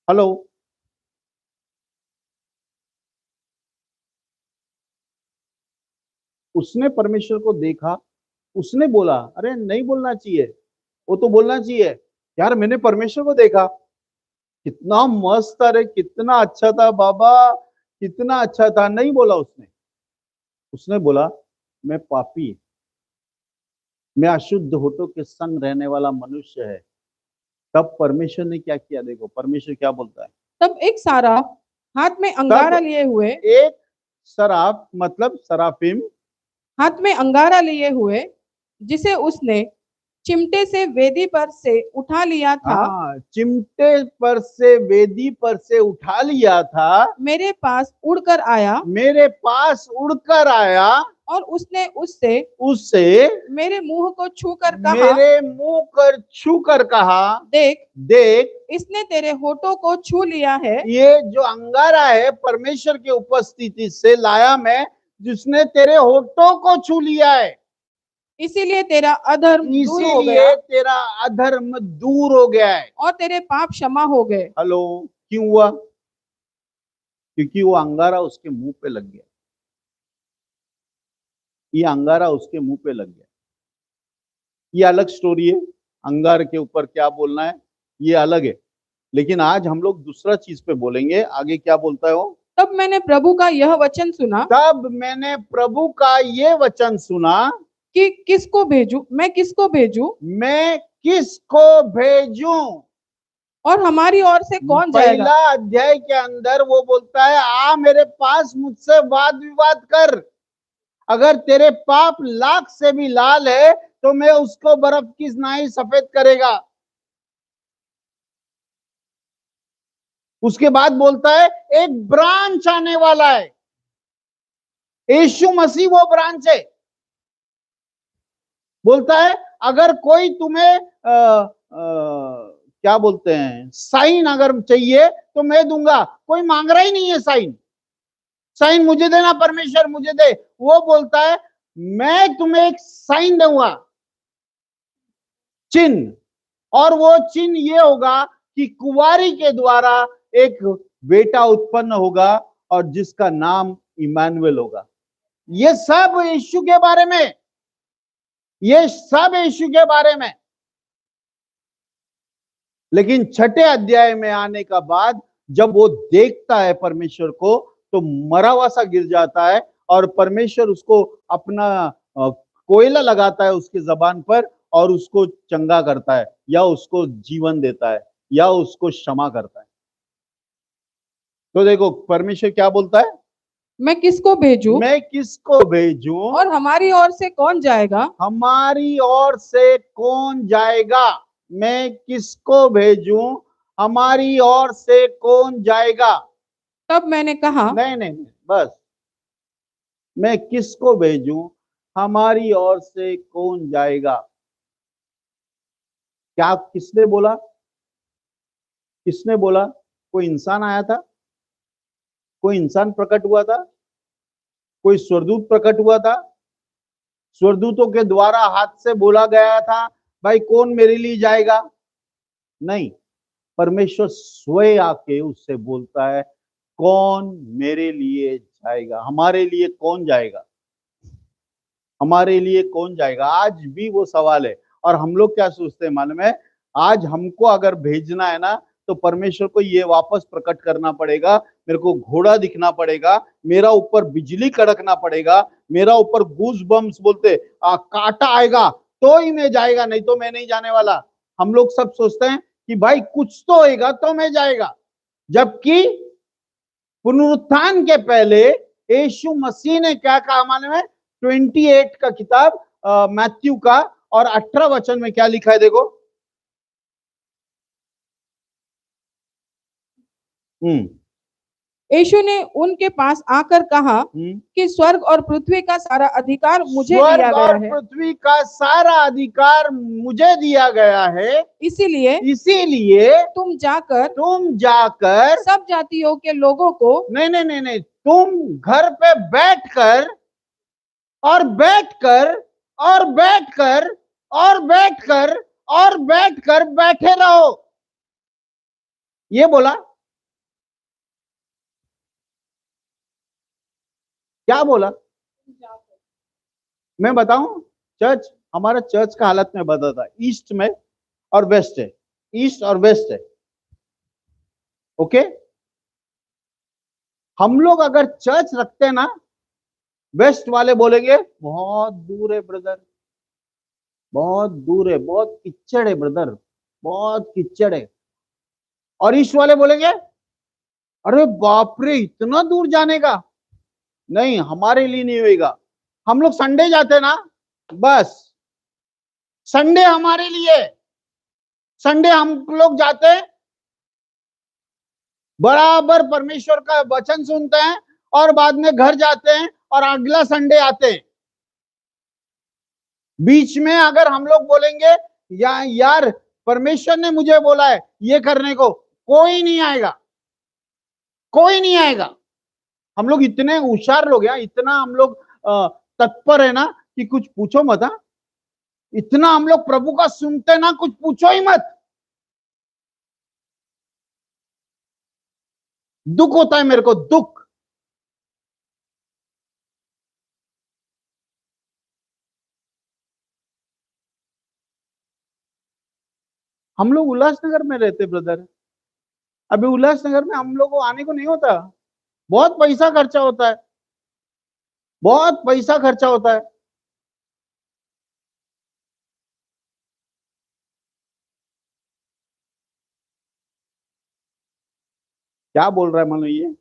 हेलो, उसने परमेश्वर को देखा, उसने बोला अरे नहीं बोलना चाहिए, वो तो बोलना चाहिए यार मैंने परमेश्वर को देखा, कितना मस्त था रे, कितना अच्छा था बाबा, कितना अच्छा था। नहीं बोला उसने, उसने बोला मैं पापी, मैं अशुद्ध होठों के संग रहने वाला मनुष्य है। तब परमेश्वर ने क्या किया, देखो परमेश्वर क्या बोलता है। तब एक सारा हाथ में अंगारा तब लिए हुए, एक सराफ मतलब सराफिम, हाथ में अंगारा लिए हुए, जिसे उसने चिमटे से वेदी पर से उठा लिया था, हाँ, चिमटे पर से वेदी पर से उठा लिया था, मेरे पास उड़कर आया मेरे पास उड़कर आया और उसने उससे उससे मेरे मुंह को छू कर कहा, मेरे मुंह कर छू कर कहा, देख देख इसने तेरे होठों को छू लिया है। ये जो अंगारा है परमेश्वर की उपस्थिति से लाया मैं, जिसने तेरे होठों को छू लिया है, इसीलिए तेरा अधर्म दूर हो गया इसीलिए तेरा अधर्म दूर हो गया है। और तेरे पाप क्षमा हो गए। हेलो, क्यों हुआ? क्योंकि वो अंगारा उसके मुंह पे लग गया, ये अंगारा उसके मुंह पे लग गया। ये अलग स्टोरी है, अंगार के ऊपर क्या बोलना है ये अलग है, लेकिन आज हम लोग दूसरा चीज पे बोलेंगे। आगे क्या बोलता है वो? तब मैंने प्रभु का यह वचन सुना तब मैंने प्रभु का ये वचन सुना कि किसको भेजूं, मैं किसको भेजूं मैं किसको भेजूं। और हमारी ओर से कौन जाएगा। पहला अध्याय के अंदर वो बोलता है, आ मेरे पास मुझसे वाद विवाद कर। अगर तेरे पाप लाख से भी लाल है तो मैं उसको बर्फ की नाई सफेद करेगा। उसके बाद बोलता है एक ब्रांच आने वाला है। यीशु मसीह वो ब्रांच है। बोलता है अगर कोई तुम्हें क्या बोलते हैं, साइन अगर चाहिए तो मैं दूंगा। कोई मांग रहा ही नहीं है साइन। साइन मुझे देना परमेश्वर, मुझे दे। वो बोलता है मैं तुम्हें एक साइन दूंगा, चिन्ह। और वो चिन्ह ये होगा कि कुंवारी के द्वारा एक बेटा उत्पन्न होगा और जिसका नाम इमानुएल होगा। ये सब यीशु के बारे में, ये सब यीशु के बारे में। लेकिन छठे अध्याय में आने का बाद जब वो देखता है परमेश्वर को तो मरा हुआ सा गिर जाता है और परमेश्वर उसको अपना कोयला लगाता है उसकी जबान पर और उसको चंगा करता है या उसको जीवन देता है या उसको क्षमा करता है। तो देखो परमेश्वर क्या बोलता है, मैं किसको भेजूं मैं किसको भेजूं और हमारी ओर से कौन जाएगा। हमारी ओर से कौन जाएगा। मैं किसको भेजूं हमारी ओर से कौन जाएगा। तब मैंने कहा नहीं नहीं नहीं, बस मैं किसको भेजूं हमारी ओर से कौन जाएगा। क्या किसने बोला? किसने बोला? कोई इंसान आया था? कोई इंसान प्रकट हुआ था? कोई स्वर्गदूत प्रकट हुआ था? स्वर्गदूतों के द्वारा हाथ से बोला गया था भाई कौन मेरे लिए जाएगा? नहीं, परमेश्वर स्वयं आके उससे बोलता है कौन मेरे लिए जाएगा। हमारे लिए कौन जाएगा? हमारे लिए कौन जाएगा? आज भी वो सवाल है। और हम लोग क्या सोचते हैं मालूम है, आज हमको अगर भेजना है ना तो परमेश्वर को ये वापस प्रकट करना पड़ेगा। मेरे को घोड़ा दिखना पड़ेगा, मेरा ऊपर बिजली कड़कना पड़ेगा, मेरा ऊपर गूज बम्स बोलते कांटा आएगा तो ही मैं जाएगा, नहीं तो मैं नहीं जाने वाला। हम लोग सब सोचते हैं कि भाई कुछ तो होएगा तो मैं जाएगा। जबकि पुनरुत्थान के पहले यीशु मसीह ने क्या कहा मालूम है? 28 का किताब मैथ्यू का और 18 वचन में क्या लिखा है देखो। यीशु ने उनके पास आकर कहा कि स्वर्ग और पृथ्वी का सारा अधिकार मुझे दिया स्वर्ग गया और है, पृथ्वी का सारा अधिकार मुझे दिया गया है। इसीलिए इसीलिए तुम जाकर सब जातियों के लोगों को नहीं नहीं नहीं नहीं, तुम घर पे बैठकर और बैठकर और बैठकर और बैठकर और बैठकर बैठे रहो। ये बोला, क्या बोला? मैं बताऊं, चर्च, हमारा चर्च का हालत में बता था, ईस्ट में और वेस्ट है, ईस्ट और वेस्ट है। ओके, हम लोग अगर चर्च रखते हैं ना, वेस्ट वाले बोलेंगे बहुत दूर है ब्रदर, बहुत दूर है, बहुत कीचड़ है ब्रदर, बहुत कीचड़ है। और ईस्ट वाले बोलेंगे अरे बाप रे इतना दूर जाने का, नहीं हमारे लिए नहीं होएगा। हम लोग संडे जाते ना, बस संडे हमारे लिए, संडे हम लोग जाते हैं, बराबर परमेश्वर का वचन सुनते हैं और बाद में घर जाते हैं और अगला संडे आते हैं। बीच में अगर हम लोग बोलेंगे यार परमेश्वर ने मुझे बोला है ये करने को, कोई नहीं आएगा, कोई नहीं आएगा। हम लोग इतने होशियार लोग हैं, इतना हम लोग तत्पर है ना कि कुछ पूछो मत। इतना हम लोग प्रभु का सुनते ना, कुछ पूछो ही मत। दुख होता है मेरे को, दुख। हम लोग उल्लासनगर में रहते ब्रदर, अभी उल्लासनगर में हम लोग को आने को नहीं होता, बहुत पैसा खर्चा होता है, बहुत पैसा खर्चा होता है। क्या बोल रहा है मानो ये?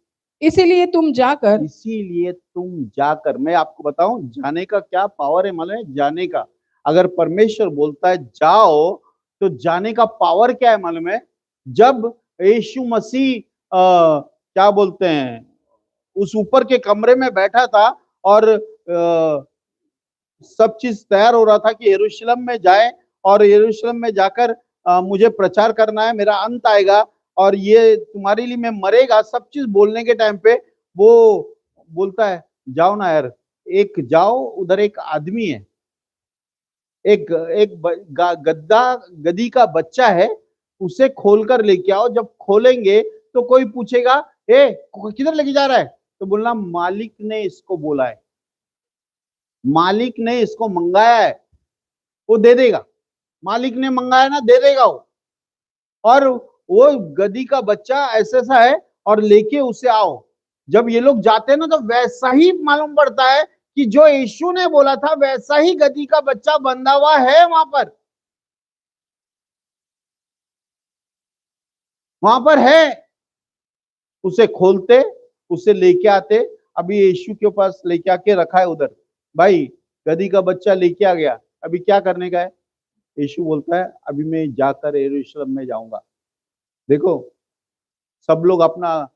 इसीलिए तुम जाकर इसीलिए तुम जाकर, मैं आपको बताऊं जाने का क्या पावर है मालूम है? जाने का, अगर परमेश्वर बोलता है जाओ, तो जाने का पावर क्या है मालूम है? जब यीशु मसीह क्या बोलते हैं, उस ऊपर के कमरे में बैठा था और सब चीज तैयार हो रहा था कि यरूशलेम में जाए और यरूशलेम में जाकर मुझे प्रचार करना है, मेरा अंत आएगा और ये तुम्हारे लिए मैं मरेगा, सब चीज बोलने के टाइम पे वो बोलता है जाओ ना यार, एक जाओ, उधर एक आदमी है, एक एक गधी का बच्चा है, उसे खोलकर लेके आओ। जब खोलेंगे तो कोई पूछेगा ए किधर लेके जा रहा है, तो बोलना मालिक ने इसको बोला है, मालिक ने इसको मंगाया है, वो दे देगा, मालिक ने मंगाया ना, दे देगा वो। और वो गधी का बच्चा ऐसा सा है और लेके उसे आओ। जब ये लोग जाते हैं ना, तो वैसा ही मालूम पड़ता है कि जो यीशु ने बोला था वैसा ही गधी का बच्चा बंधा हुआ है वहां पर है। उसे खोलते, उसे लेके आते। अभी यीशु के पास लेके आके रखा है उधर, भाई गधी का बच्चा लेके आ गया, अभी क्या करने का है? यीशु बोलता है अभी मैं जाकर यरूशलेम में जाऊंगा। देखो, सब लोग अपना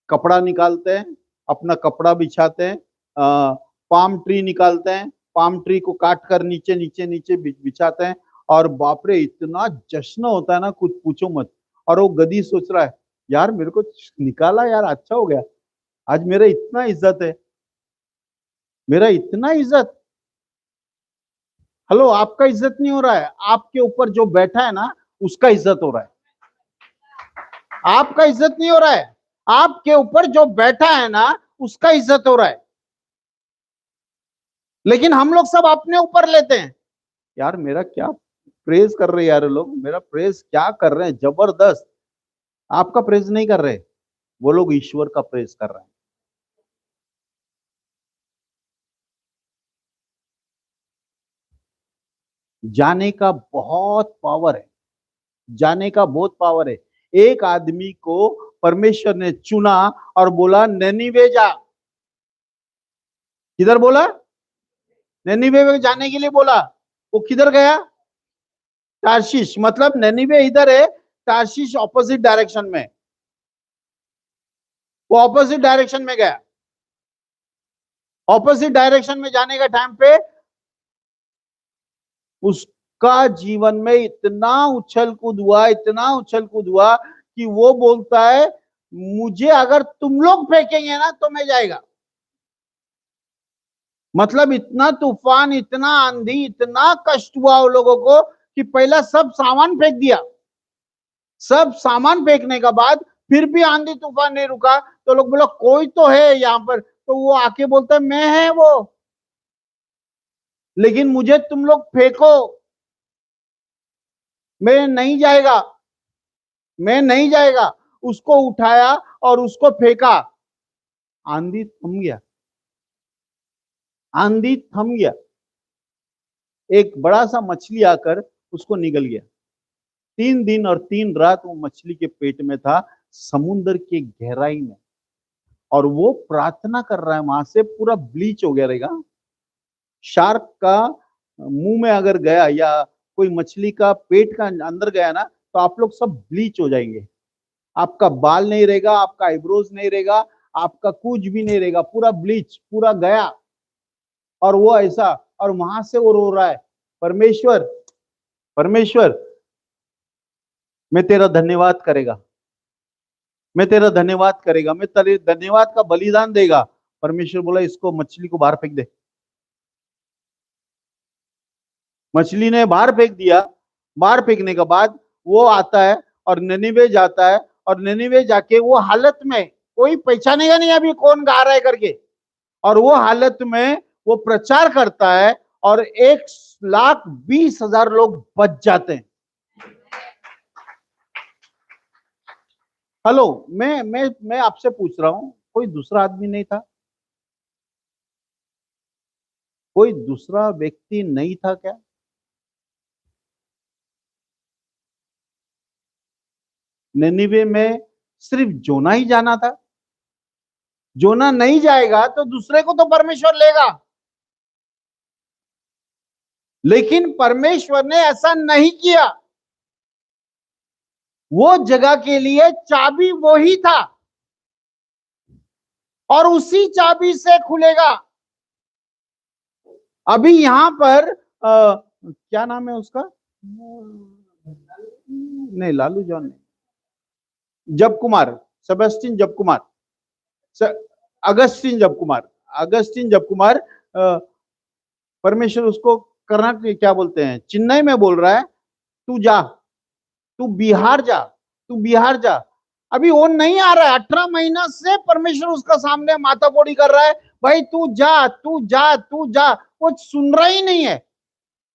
कपड़ा निकालते हैं, अपना कपड़ा बिछाते हैं, पाम ट्री निकालते हैं, पाम ट्री को काट कर नीचे नीचे नीचे बिछाते हैं, और बाप रे इतना जश्न होता है ना, कुछ पूछो मत। और वो गधी सोच रहा है यार मेरे को निकाला यार, अच्छा हो गया, आज मेरा इतना इज्जत है, मेरा इतना इज्जत। हेलो, आपका इज्जत नहीं हो रहा है, आपके ऊपर जो बैठा है ना उसका इज्जत हो रहा है। आपका इज्जत नहीं हो रहा है, आपके ऊपर जो बैठा है ना उसका इज्जत हो रहा है। लेकिन हम लोग सब अपने ऊपर लेते हैं। यार मेरा क्या प्रेज कर रहे हैं यार लोग, मेरा प्रेज क्या कर रहे हैं, जबरदस्त। आपका प्रेज नहीं कर रहे, वो लोग ईश्वर का प्रेज कर रहे हैं। जाने का बहुत पावर है, जाने का बहुत पावर है। एक आदमी को परमेश्वर ने चुना और बोला ननीवे जा। किधर बोला? ननीवे में जाने के लिए बोला। वो किधर गया? तार्शीश, मतलब ननीवे इधर है, तार्शीश ऑपोजिट डायरेक्शन में, वो ऑपोजिट डायरेक्शन में गया। ऑपोजिट डायरेक्शन में जाने का टाइम पे उसका जीवन में इतना उछल कूद हुआ, इतना उछल कूद हुआ कि वो बोलता है मुझे अगर तुम लोग फेंकेंगे ना तो मैं जाएगा। मतलब इतना तूफान, इतना आंधी, इतना कष्ट हुआ उन लोगों को कि पहला सब सामान फेंक दिया। सब सामान फेंकने का बाद फिर भी आंधी तूफान नहीं रुका, तो लोग बोला कोई तो है यहाँ पर, तो वो आके बोलता है मैं है वो, लेकिन मुझे तुम लोग फेंको, मैं नहीं जाएगा, मैं नहीं जाएगा। उसको उठाया और उसको फेंका, आंधी थम गया, आंधी थम गया। एक बड़ा सा मछली आकर उसको निगल गया। 3 दिन और 3 रात वो मछली के पेट में था, समुद्र के गहराई में, और वो प्रार्थना कर रहा है, वहां से पूरा ब्लीच हो गया रहेगा। शार्क का मुंह में अगर गया या कोई मछली का पेट का अंदर गया ना, तो आप लोग सब ब्लीच हो जाएंगे। आपका बाल नहीं रहेगा, आपका आईब्रोज नहीं रहेगा, आपका कुछ भी नहीं रहेगा, पूरा ब्लीच, पूरा गया। और वो ऐसा, और वहां से वो रो रहा है परमेश्वर, परमेश्वर मैं तेरा धन्यवाद करेगा, मैं तेरा धन्यवाद करेगा, मैं तेरे धन्यवाद का बलिदान देगा। परमेश्वर बोला इसको, मछली को बाहर फेंक दे। मछली ने बाहर फेंक दिया। बाहर फेंकने के बाद वो आता है और ननीवे जाता है, और ननीवे जाके वो हालत में, कोई पहचानेगा नहीं अभी कौन गा रहा है करके, और वो हालत में वो प्रचार करता है और 1,20,000 लोग बच जाते हैं। हेलो, मैं आपसे पूछ रहा हूं, कोई दूसरा आदमी नहीं था? कोई दूसरा व्यक्ति नहीं था क्या? निनिवे में सिर्फ जोना ही जाना था। जोना नहीं जाएगा तो दूसरे को तो परमेश्वर लेगा, लेकिन परमेश्वर ने ऐसा नहीं किया। वो जगह के लिए चाबी वो ही था और उसी चाबी से खुलेगा। अभी यहां पर क्या नाम है उसका? नहीं, लालू जॉन नहीं, जब कुमार, सेबेस्टियन जब कुमार, अगस्टिन जब कुमार, परमेश्वर उसको कर्नाटक क्या बोलते हैं, चेन्नई में बोल रहा है, तू जा, तू बिहार जा, तू बिहार जा। अभी वो नहीं आ रहा है, 18 महीना से परमेश्वर उसका सामने माथापोड़ी कर रहा है, भाई तू जा, तू जा, तू जा। वो सुन रहा ही नहीं है,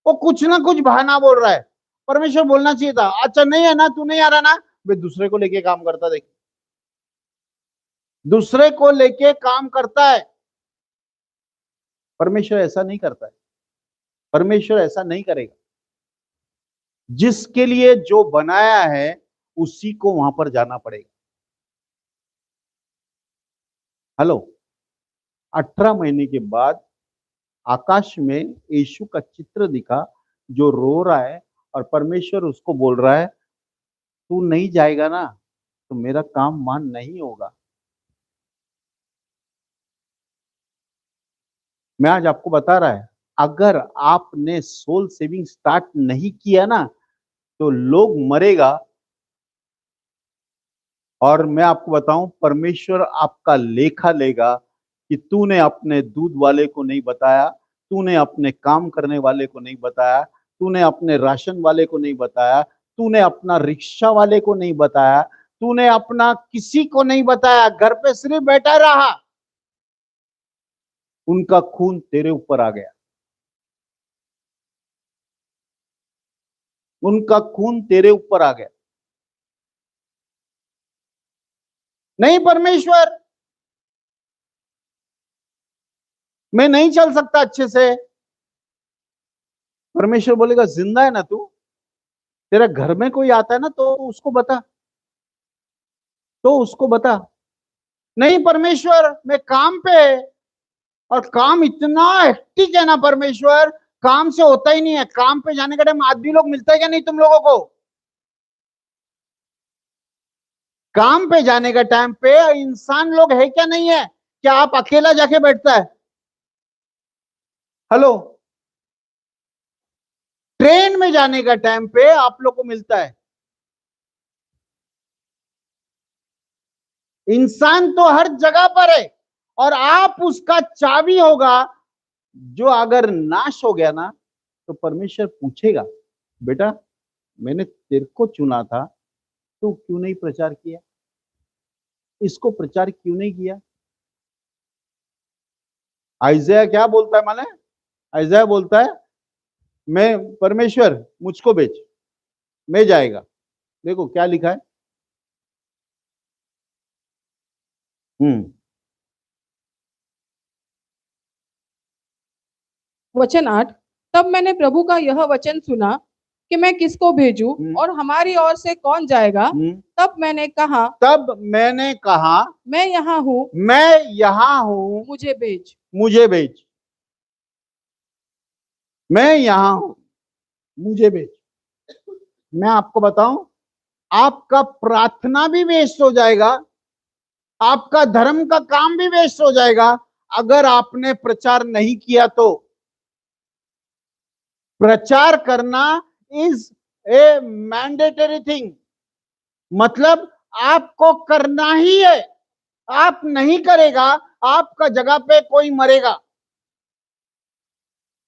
वो कुछ ना कुछ बहाना बोल रहा है। परमेश्वर बोलना चाहिए था, अच्छा नहीं है ना, तू नहीं आ रहा ना, वे दूसरे को लेके काम करता, देख, दूसरे को लेके काम करता है। परमेश्वर ऐसा नहीं करता है, परमेश्वर ऐसा नहीं करेगा। जिसके लिए जो बनाया है उसी को वहां पर जाना पड़ेगा। हेलो, 18 महीने के बाद आकाश में यीशु का चित्र दिखा, जो रो रहा है, और परमेश्वर उसको बोल रहा है, तू नहीं जाएगा ना तो मेरा काम मान नहीं होगा। मैं आज आपको बता रहा है, अगर आपने सोल सेविंग स्टार्ट नहीं किया ना तो लोग मरेगा। और मैं आपको बताऊं, परमेश्वर आपका लेखा लेगा कि तूने अपने दूध वाले को नहीं बताया, तूने अपने काम करने वाले को नहीं बताया, तूने अपने राशन वाले को नहीं बताया, तूने अपना रिक्शा वाले को नहीं बताया, तूने अपना किसी को नहीं बताया, घर पे सिर्फ बैठा रहा। उनका खून तेरे ऊपर आ गया, उनका खून तेरे ऊपर आ गया। नहीं परमेश्वर, मैं नहीं चल सकता अच्छे से। परमेश्वर बोलेगा, जिंदा है ना तू? तेरा घर में कोई आता है ना तो उसको बता, तो उसको बता। नहीं परमेश्वर, मैं काम पे है, और काम इतना हेक्टिक है ना परमेश्वर, काम से होता ही नहीं है। काम पे जाने का टाइम आदमी लोग मिलता है क्या नहीं तुम लोगों को? काम पे जाने का टाइम पे इंसान लोग है क्या नहीं है? क्या आप अकेला जाके बैठता है? हेलो, ट्रेन में जाने का टाइम पे आप लोग को मिलता है। इंसान तो हर जगह पर है, और आप उसका चाबी होगा। जो अगर नाश हो गया ना तो परमेश्वर पूछेगा, बेटा मैंने तेरे को चुना था, तो क्यों नहीं प्रचार किया, इसको प्रचार क्यों नहीं किया? आइज़ाया क्या बोलता है माने? आइज़ाया बोलता है, मैं परमेश्वर मुझको भेज, मैं जाएगा। देखो क्या लिखा है। हम्म वचन 8। तब मैंने प्रभु का यह वचन सुना कि मैं किसको भेजूं और हमारी ओर से कौन जाएगा। तब मैंने कहा, मैं यहाँ हूँ, मैं यहाँ हूं, मुझे भेज। मुझे भेज। मैं यहाँ हूं, मुझे भेज। मैं आपको बताऊं, आपका प्रार्थना भी वेस्ट हो जाएगा, आपका धर्म का काम भी वेस्ट हो जाएगा, अगर आपने प्रचार नहीं किया तो। प्रचार करना इज ए मैंडेटरी थिंग, मतलब आपको करना ही है। आप नहीं करेगा, आपका जगह पे कोई मरेगा,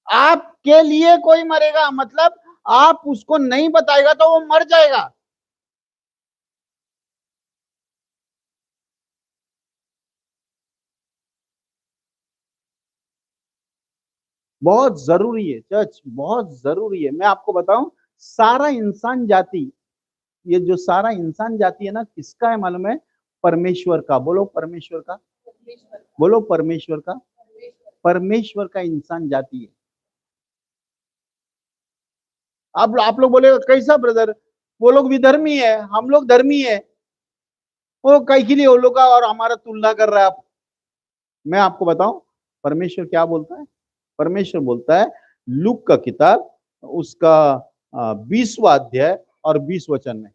आपके लिए कोई मरेगा, मतलब आप उसको नहीं बताएगा तो वो मर जाएगा। बहुत जरूरी है चर्च, बहुत जरूरी है। मैं आपको बताऊं, सारा इंसान जाति ये जो सारा इंसान जाति है ना, किसका है मालूम है? परमेश्वर का। बोलो परमेश्वर का, बोलो परमेश्वर का। परमेश्वर का इंसान जाति है। आप लोग बोले कैसा ब्रदर, वो लोग भी धर्मी है, हम लोग धर्मी है, वो कई के लिए वो लोग का और हमारा तुलना कर रहा है आप? मैं आपको बताऊं परमेश्वर क्या बोलता है। परमेश्वर बोलता है लूक का किताब उसका 20वां अध्याय और 20 वचन में,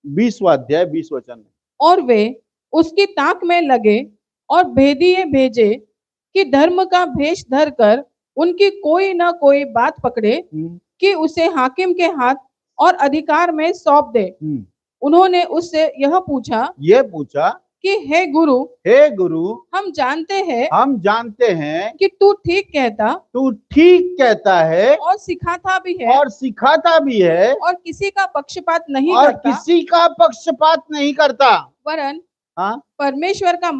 20वां अध्याय 20 वचन में, और वे उसकी ताक में लगे और भेदिए भेजे कि धर्म का भेष धरकर उनकी कोई न कोई बात पकड़े कि उसे हाकिम के हाथ और अधिकार में सौंप दे। उन्होंने उससे यह पूछा कि हे गुरु, हम जानते हैं कि तू ठीक कहता है और सिखाता भी है और किसी का पक्षपात नहीं करता वरन परमेश्वर का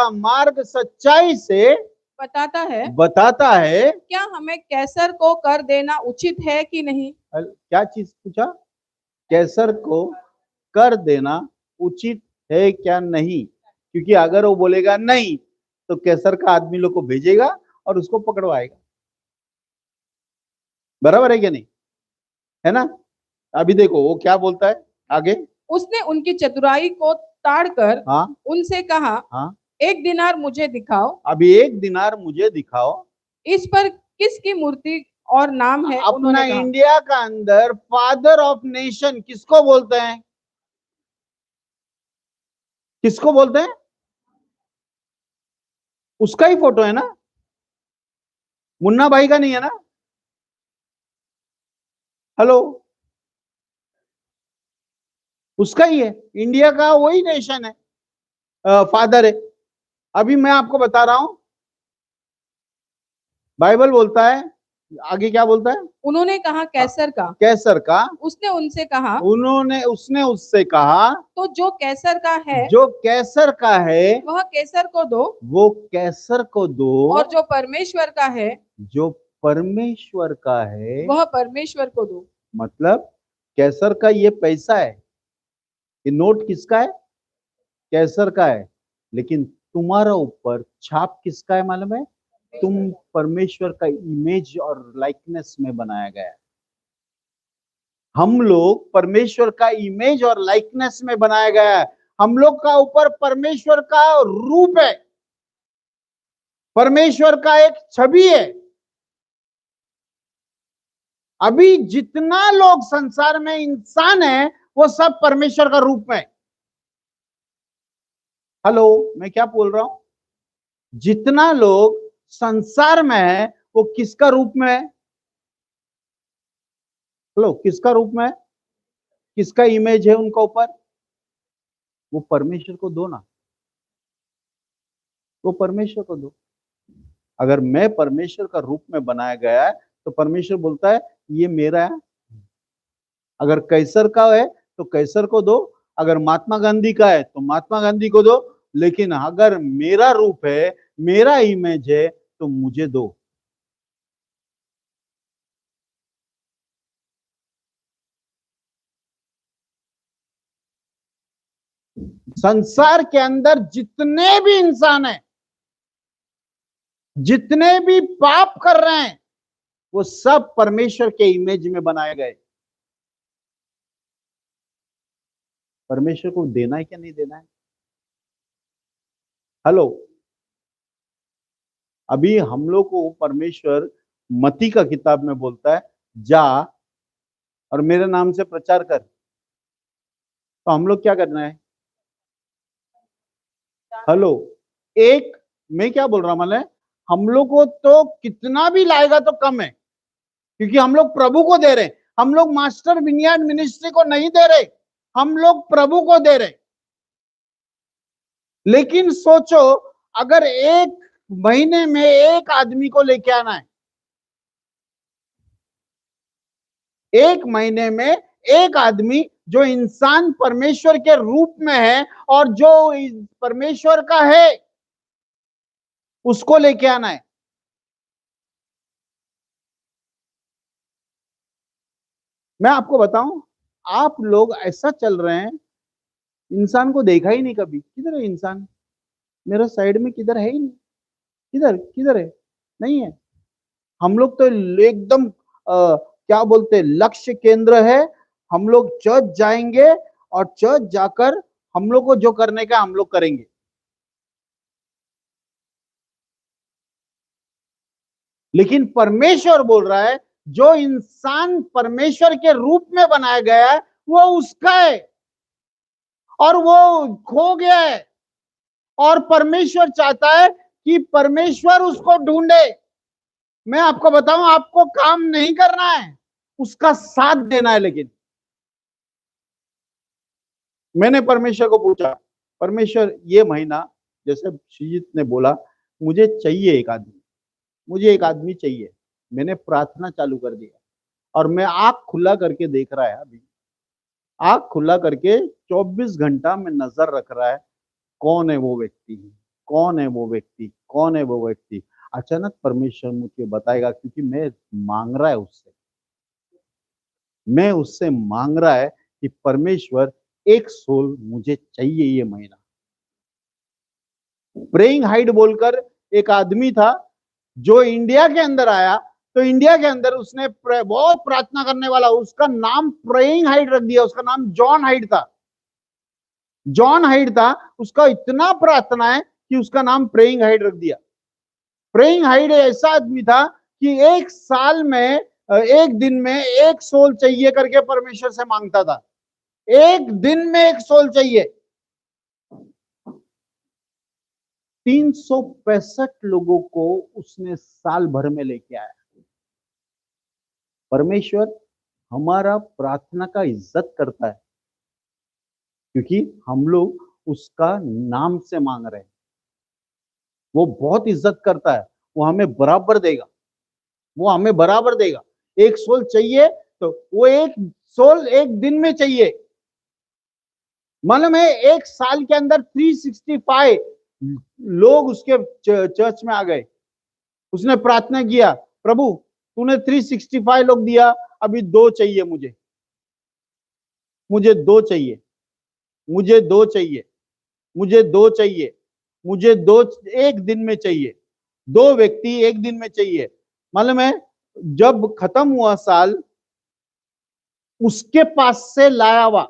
मार्ग सच्चाई से बताता है। क्या हमें कैसर को कर देना उचित है कि नहीं? क्या चीज पूछा? कैसर को कर देना उचित है क्या नहीं? क्योंकि अगर वो बोलेगा नहीं तो कैसर का आदमी लोग को भेजेगा और उसको पकड़वाएगा। बराबर है क्या नहीं? है ना? अभी देखो वो क्या बोलता है आगे। उसने उनकी चतुराई को ताड़कर उनसे कहा, एक दिनार मुझे दिखाओ। अभी एक दिनार मुझे दिखाओ। इस पर किसकी मूर्ति और नाम है? अपना इंडिया का अंदर फादर ऑफ नेशन किसको बोलते हैं? किसको बोलते हैं? उसका ही फोटो है ना, मुन्ना भाई का नहीं है ना? हेलो, उसका ही है, इंडिया का वही नेशन है, फादर है। अभी मैं आपको बता रहा हूं, बाइबल बोलता है, आगे क्या बोलता है? उन्होंने कहा कैसर का। उसने उससे कहा तो जो कैसर का है वह कैसर को दो, और जो परमेश्वर का है वह परमेश्वर को दो। मतलब कैसर का ये पैसा है, ये नोट किसका है? कैसर का है। लेकिन तुम्हारा ऊपर छाप किसका है मालूम है? तुम परमेश्वर का इमेज और लाइकनेस में बनाया गया है। हम लोग परमेश्वर का इमेज और लाइकनेस में बनाया गया है। हम लोग का ऊपर परमेश्वर का रूप है, परमेश्वर का एक छवि है। अभी जितना लोग संसार में इंसान है वो सब परमेश्वर का रूप में। हेलो, मैं क्या बोल रहा हूं? जितना लोग संसार में है वो किसका रूप में है? हेलो, किसका रूप में है? किसका इमेज है उनका ऊपर? वो परमेश्वर को दो ना, वो परमेश्वर को दो। अगर मैं परमेश्वर का रूप में बनाया गया है तो परमेश्वर बोलता है ये मेरा है। अगर कैसर का है तो कैसर को दो, अगर महात्मा गांधी का है तो महात्मा गांधी को दो, लेकिन अगर मेरा रूप है, मेरा इमेज है तो मुझे दो। संसार के अंदर जितने भी इंसान हैं, जितने भी पाप कर रहे हैं, वो सब परमेश्वर के इमेज में बनाए गए। परमेश्वर को देना है क्या नहीं देना है? हेलो, अभी हम लोग को परमेश्वर मत्ती का किताब में बोलता है जा और मेरे नाम से प्रचार कर। तो हम लोग क्या करना है? हेलो, एक मैं क्या बोल रहा हूं मतलब, हम लोग को तो कितना भी लाएगा तो कम है, क्योंकि हम लोग प्रभु को दे रहे। हम लोग मास्टर विनयार्ड मिनिस्ट्री को नहीं दे रहे, हम लोग प्रभु को दे रहे। लेकिन सोचो, अगर एक महीने में एक आदमी को लेके आना है, एक महीने में एक आदमी जो इंसान परमेश्वर के रूप में है और जो परमेश्वर का है, उसको लेके आना है। मैं आपको बताऊं, आप लोग ऐसा चल रहे हैं, इंसान को देखा ही नहीं कभी। किधर है इंसान? मेरा साइड में किधर है ही नहीं। किधर किधर है? नहीं है। हम लोग तो एकदम क्या बोलते हैं, लक्ष्य केंद्र है। हम लोग चर्च जाएंगे और चर्च जाकर हम लोग को जो करने का हम लोग करेंगे। लेकिन परमेश्वर बोल रहा है जो इंसान परमेश्वर के रूप में बनाया गया है वो उसका है और वो खो गया है, और परमेश्वर चाहता है कि परमेश्वर उसको ढूंढे। मैं आपको बताऊं, आपको काम नहीं करना है, उसका साथ देना है। लेकिन मैंने परमेश्वर को पूछा, परमेश्वर ये महीना, जैसे श्रीजीत ने बोला, मुझे चाहिए एक आदमी, मुझे एक आदमी चाहिए। मैंने प्रार्थना चालू कर दिया और मैं आंख खुला करके देख रहा है। अभी आंख खुला करके 24 घंटा में नजर रख रहा है, कौन है वो व्यक्ति, कौन है वो व्यक्ति, कौन है वो व्यक्ति। अचानक परमेश्वर मुझे बताएगा, क्योंकि मैं मांग रहा है उससे, मैं उससे मांग रहा है कि परमेश्वर एक सोल मुझे चाहिए ये महीना। प्रेइंग हाइट बोलकर एक आदमी था जो इंडिया के अंदर आया, तो इंडिया के अंदर उसने बहुत प्रार्थना करने वाला, उसका नाम प्रेइंग हाइट रख दिया। उसका नाम जॉन हाइट था, जॉन हाइट था। उसका इतना प्रार्थना है कि उसका नाम प्रेइंग हाइट रख दिया। प्रेइंग हाइट ऐसा आदमी था कि एक साल में, एक दिन में एक सोल चाहिए करके परमेश्वर से मांगता था। एक दिन में एक सोल चाहिए। 365 लोगों को उसने साल भर में लेके आया। परमेश्वर हमारा प्रार्थना का इज्जत करता है, क्योंकि हम लोग उसका नाम से मांग रहे हैं। वो बहुत इज्जत करता है, वो हमें बराबर देगा, वो हमें बराबर देगा। एक सोल चाहिए तो वो एक सोल एक दिन में चाहिए। मालूम है, एक साल के अंदर 365 लोग उसके चर्च में आ गए। उसने प्रार्थना किया, प्रभु तूने 365 लोग दिया, अभी 2 चाहिए मुझे, मुझे 2 चाहिए, मुझे 2 चाहिए, मुझे 2 चाहिए, मुझे 2 एक दिन में चाहिए। 2 व्यक्ति एक दिन में चाहिए। मालूम है, जब खत्म हुआ साल, उसके पास से लाया हुआ,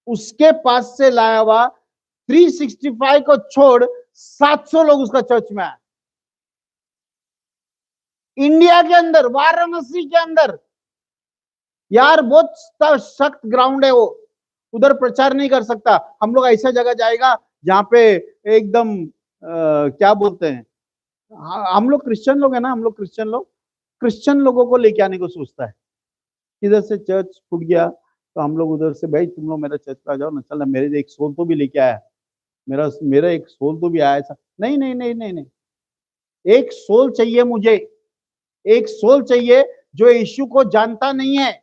उसके पास से लाया हुआ 365 को छोड़ 700 लोग उसका चर्च में आए। इंडिया के अंदर, वाराणसी के अंदर। यार बहुत सख्त ग्राउंड है वो, उधर प्रचार नहीं कर सकता। हम लोग ऐसा जगह जाएगा जहां पे एकदम क्या बोलते हैं, हम लोग क्रिश्चियन लोग है ना, हम लोग क्रिश्चियन लोगों को लेके आने को सोचता है। इधर से चर्च फूट गया तो हम लोग उधर से, भाई तुम लोग मेरा चर्च पे आ जाओ ना, चल मेरे एक सोल तो भी लेके आया, मेरा एक सोल तो भी आया। ऐसा नहीं नहीं नहीं नहीं नहीं, एक सोल चाहिए मुझे, एक सोल चाहिए जो यीशु को जानता नहीं है,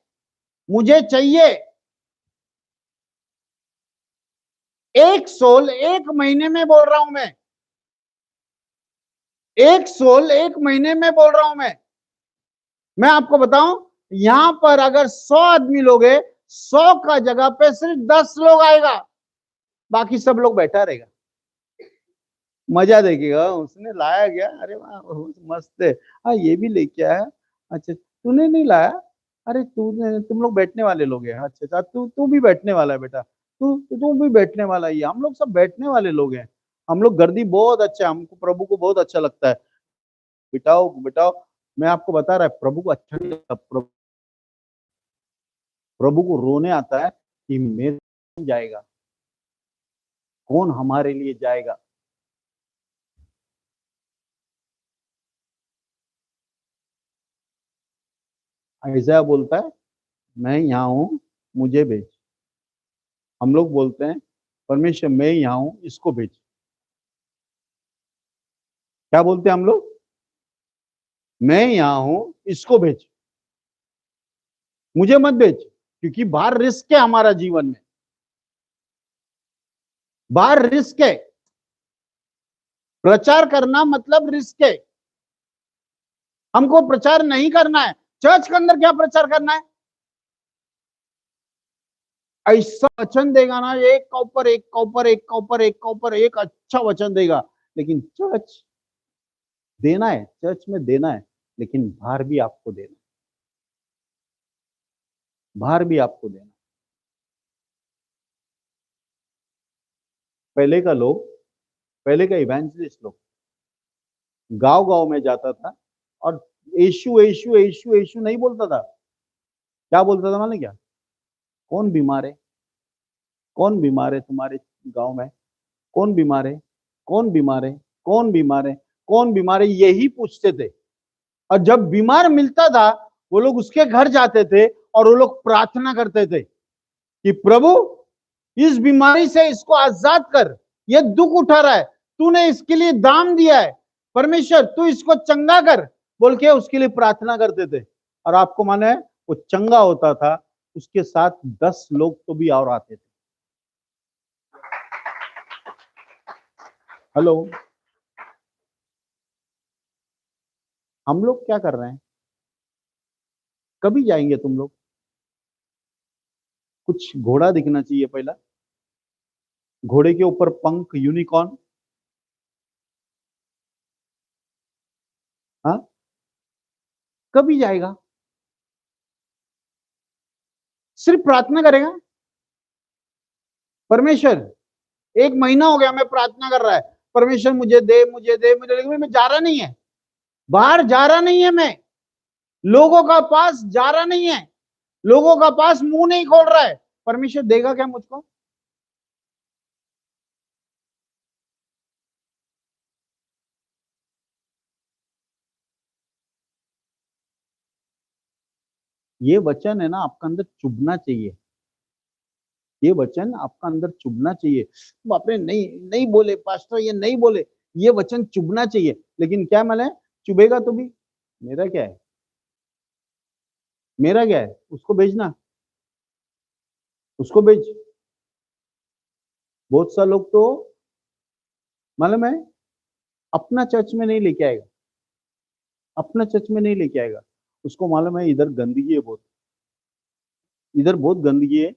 मुझे चाहिए। एक सोल एक महीने में बोल रहा हूं मैं, एक सोल एक महीने में बोल रहा हूं मैं आपको बताऊं, यहां पर अगर 100 आदमी लोग है, 100 का जगह पे सिर्फ 10 लोग आएगा, बाकी सब लोग बैठा रहेगा, मजा देखेगा। उसने लाया गया, अरे वाह मस्त है, हाँ ये भी लेके आया, अच्छा तूने नहीं लाया, अरे तूने, तुम लोग बैठने वाले लोग हैं, अच्छा अच्छा तू भी बैठने वाला है बेटा, तू भी बैठने वाला ही है, हम लोग सब बैठने वाले लोग हैं। हम लोग गर्दी बहुत अच्छा है, हमको प्रभु को बहुत अच्छा लगता है। बिठाओ बिठाओ। मैं आपको बता रहा है, प्रभु को अच्छा नहीं लगता। प्रभु को रोने आता है कि मेरे जाएगा, कौन हमारे लिए जाएगा। ऐसा बोलता है, मैं यहाँ हूं, मुझे भेज। हम लोग बोलते हैं, परमेश्वर मैं यहाँ हूं, इसको भेज। क्या बोलते हैं हम लोग? मैं यहाँ हूं, इसको भेज, मुझे मत भेज। क्योंकि बाहर रिस्क है हमारा जीवन में, बाहर रिस्क है। प्रचार करना मतलब रिस्क है। हमको प्रचार नहीं करना है। चर्च के अंदर क्या प्रचार करना है? ऐसा वचन देगा ना, एक का ऊपर एक का ऊपर एक का ऊपर एक का ऊपर एक अच्छा वचन देगा। लेकिन चर्च देना है, चर्च में देना है, लेकिन भार भी आपको देना है, भार भी आपको देना। पहले का लोग, पहले का इवेंजलिस्ट लोग गांव गांव में जाता था और यीशु यीशु यीशु यीशु नहीं बोलता था। क्या बोलता था मालूम क्या? कौन बीमार है, कौन बीमार है तुम्हारे गांव में, कौन बीमार है, कौन बीमार है, कौन बीमार है, कौन बीमार है, यही पूछते थे। और जब बीमार मिलता था वो लोग उसके घर जाते थे और वो लोग प्रार्थना करते थे कि प्रभु इस बीमारी से इसको आजाद कर, ये दुख उठा रहा है, तूने इसके लिए दाम दिया है, परमेश्वर तू इसको चंगा कर, बोल के उसके लिए प्रार्थना करते थे। और आपको माने वो चंगा होता था, उसके साथ 10 लोग तो भी और आते थे। हेलो, हम लोग क्या कर रहे हैं? कभी जाएंगे तुम लोग? कुछ घोड़ा दिखना चाहिए पहला, घोड़े के ऊपर पंख, यूनिकॉर्न। हाँ, कभी जाएगा? सिर्फ प्रार्थना करेगा। परमेश्वर 1 महीना हो गया मैं प्रार्थना कर रहा है, परमेश्वर मुझे दे मुझे दे मुझे, लेकिन मैं जा रहा नहीं है, बाहर जा रहा नहीं है, मैं लोगों का पास जा रहा नहीं है, लोगों का पास मुंह नहीं खोल रहा है, परमेश्वर देगा क्या मुझको? ये वचन है ना, आपका अंदर चुभना चाहिए, ये वचन आपका अंदर चुभना चाहिए। बाप रे, नहीं नहीं बोले पास्टर, ये नहीं बोले, ये वचन चुभना चाहिए। लेकिन क्या माने, चुभेगा तो भी मेरा क्या है, मेरा क्या है, उसको भेजना, उसको भेज। बहुत सा लोग तो मालूम है अपना चर्च में नहीं लेके आएगा, अपना चर्च में नहीं लेके आएगा, उसको मालूम है इधर गंदगी है बहुत, इधर बहुत गंदगी है,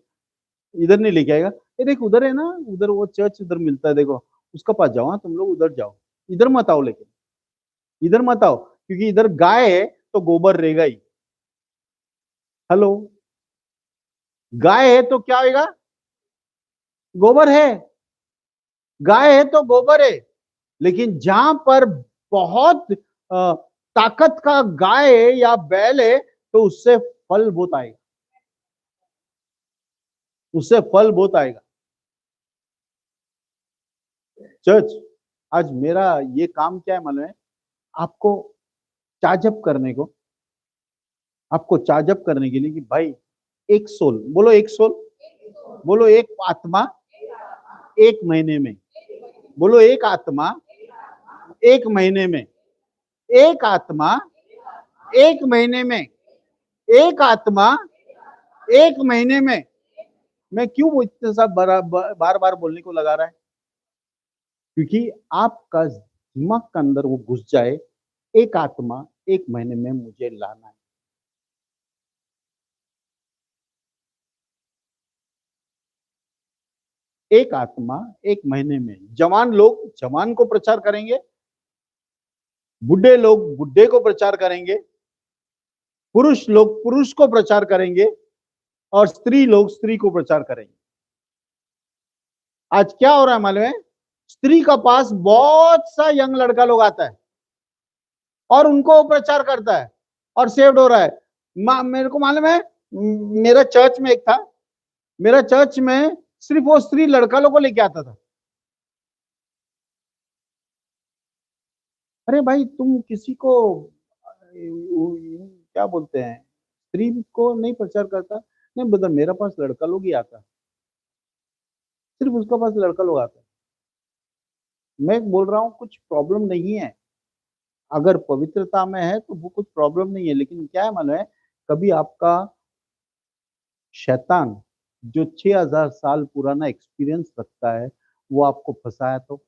इधर नहीं लेके आएगा। ये देख उधर है ना, उधर वो चर्च उधर मिलता है, देखो उसका पास जाओ, हाँ तुम लोग उधर जाओ, इधर मत आओ, लेकिन इधर मत आओ, क्योंकि इधर गाय है तो गोबर रहेगा ही। हेलो, गाय है तो क्या होगा? गोबर है, गाय है तो गोबर है। लेकिन जहां पर बहुत ताकत का गाय है या बैल है, तो उससे फल बहुत आएगा, उससे फल बहुत आएगा। चर्च, आज मेरा ये काम क्या है मालूम है? आपको चार्जअप करने को, आपको चार्जअप करने के लिए कि भाई एक सोल, बोलो एक सोल, बोलो एक आत्मा 1 महीने में, बोलो एक आत्मा 1 महीने में, एक आत्मा 1 महीने में, एक आत्मा 1 महीने में। मैं क्यों वो इतने सब बार बार बोलने को लगा रहा है? क्योंकि आपका दिमाग के अंदर वो घुस जाए, एक आत्मा 1 महीने में मुझे लाना है। एक आत्मा 1 महीने में। जवान लोग जवान को प्रचार करेंगे, बुढ़े लोग बुढ़े को प्रचार करेंगे, पुरुष लोग पुरुष को प्रचार करेंगे, और स्त्री लोग स्त्री को प्रचार करेंगे। आज क्या हो रहा है मालूम है? स्त्री का पास बहुत सा यंग लड़का लोग आता है और उनको वो प्रचार करता है और सेव्ड हो रहा है। मेरे को मालूम है, मेरा चर्च में एक था, मेरा चर्च में सिर्फ वो स्त्री लड़का लोग को लेके आता था। अरे भाई, तुम किसी को क्या बोलते हैं, स्त्री को नहीं प्रचार करता? नहीं बता, मेरा पास लड़का लोग ही आता, सिर्फ उसका पास लड़का लोग आता। मैं बोल रहा हूँ कुछ प्रॉब्लम नहीं है, अगर पवित्रता में है तो वो कुछ प्रॉब्लम नहीं है। लेकिन क्या है मालूम है, कभी आपका शैतान जो 6000 साल पुराना एक्सपीरियंस रखता है, वो आपको फंसाया तो?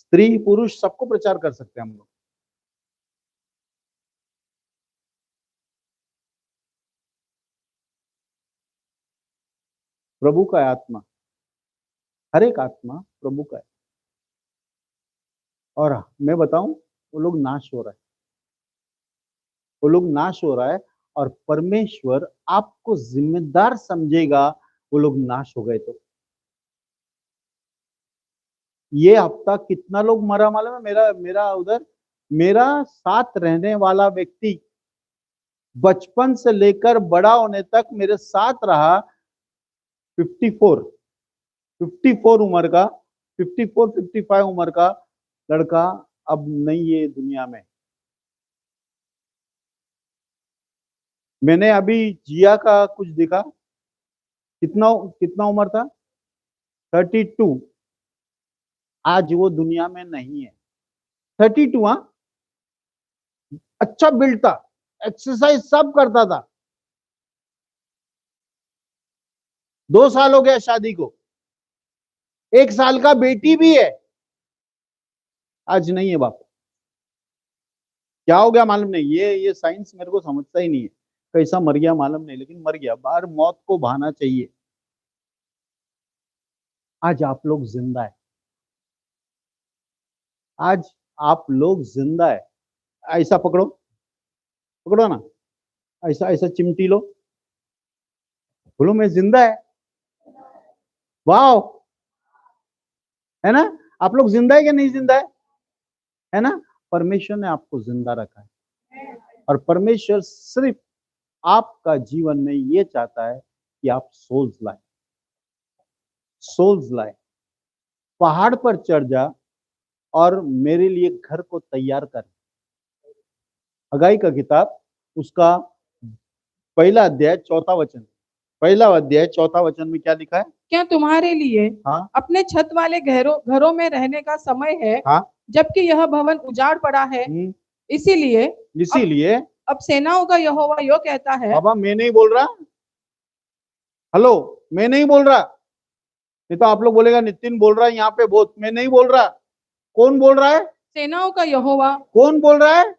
स्त्री पुरुष सबको प्रचार कर सकते हैं हम लोग। प्रभु का है आत्मा, हर एक आत्मा प्रभु का है। और मैं बताऊं, वो लोग नाश हो रहा है, वो लोग नाश हो रहा है, और परमेश्वर आपको जिम्मेदार समझेगा वो लोग नाश हो गए तो। ये हफ्ता कितना लोग मरा मालूम है? मेरा साथ रहने वाला व्यक्ति बचपन से लेकर बड़ा होने तक मेरे साथ रहा, 54 उम्र का, 55 उम्र का लड़का अब नहीं है दुनिया में। मैंने अभी जिया का कुछ देखा, कितना कितना उम्र था, 32। आज वो दुनिया में नहीं है। 32, हाँ, अच्छा बिल्ड था, एक्सरसाइज सब करता था। 2 साल हो गया शादी को, 1 साल का बेटी भी है, आज नहीं है बाप। क्या हो गया मालूम नहीं, ये साइंस मेरे को समझता ही नहीं है, कैसा मर गया मालूम नहीं, लेकिन मर गया। बाहर मौत को बहाना चाहिए। आज आप लोग जिंदा है, आज आप लोग जिंदा है। ऐसा पकड़ो, पकड़ो ना, ऐसा ऐसा चिमटी लो, बोलो मैं जिंदा है। वाह, है ना? आप लोग जिंदा है कि नहीं जिंदा है ना? परमेश्वर ने आपको जिंदा रखा है, और परमेश्वर सिर्फ आपका जीवन में ये चाहता है कि आप सोल्स लाए, सोल्स लाए। पहाड़ पर चढ़ जा और मेरे लिए घर को तैयार कर। हगाई का किताब, उसका पहला अध्याय 4था वचन, पहला अध्याय 4था वचन में क्या लिखा है? क्या तुम्हारे लिए हाँ अपने छत वाले घरों में रहने का समय है, हाँ, जबकि यह भवन उजाड़ पड़ा है? इसीलिए इसीलिए अब सेनाओं का यहोवा यो कहता है। बाबा मैं नहीं बोल रहा, हेलो, मैं नहीं बोल रहा। नहीं तो आप लोग बोलेगा नितिन बोल रहा है यहाँ पे बहुत, मैं नहीं बोल रहा। कौन बोल रहा है? सेनाओं का यहोवा कौन बोल रहा है?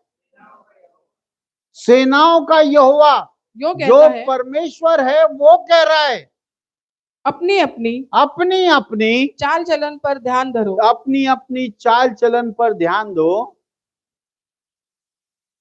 सेनाओं का यहोवा यो जो कहता है, परमेश्वर है वो कह रहा है, अपनी अपनी अपनी अपनी चाल चलन पर ध्यान धरो। अपनी अपनी चाल चलन पर ध्यान दो।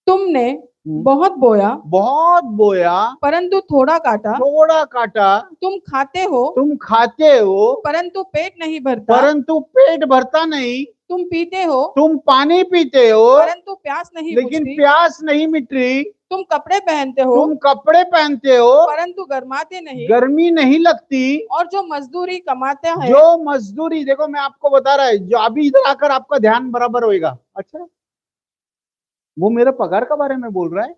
तुमने बहुत बोया, बहुत बोया, परंतु थोड़ा काटा। थोड़ा काटा। तुम खाते हो, तुम खाते हो, परंतु पेट नहीं भरता। परंतु पेट भरता नहीं। तुम पीते हो, तुम पानी पीते हो, परंतु प्यास नहीं लेकिन बुझती। प्यास नहीं मिट रही। तुम कपड़े पहनते हो, तुम कपड़े पहनते हो, परंतु गर्माते नहीं। गर्मी नहीं लगती। और जो मजदूरी कमाते हैं, जो मजदूरी, देखो मैं आपको बता रहा है, जो अभी इधर आकर आपका ध्यान बराबर होएगा। अच्छा, वो मेरे पगार का बारे में बोल रहा है।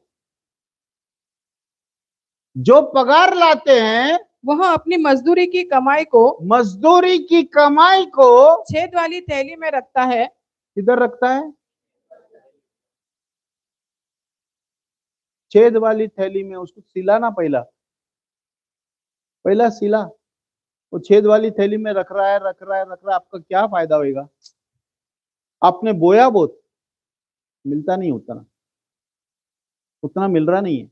जो पगार लाते हैं, वह अपनी मजदूरी की कमाई को, मजदूरी की कमाई को छेद वाली थैली में रखता है। किधर रखता है? छेद वाली थैली में। उसको सिलाना, पहला सिला। वो छेद वाली थैली में रख रहा है, रख रहा है, रख रहा है। आपका क्या फायदा होएगा? आपने बोया बहुत, मिलता नहीं उतना, उतना मिल रहा नहीं है।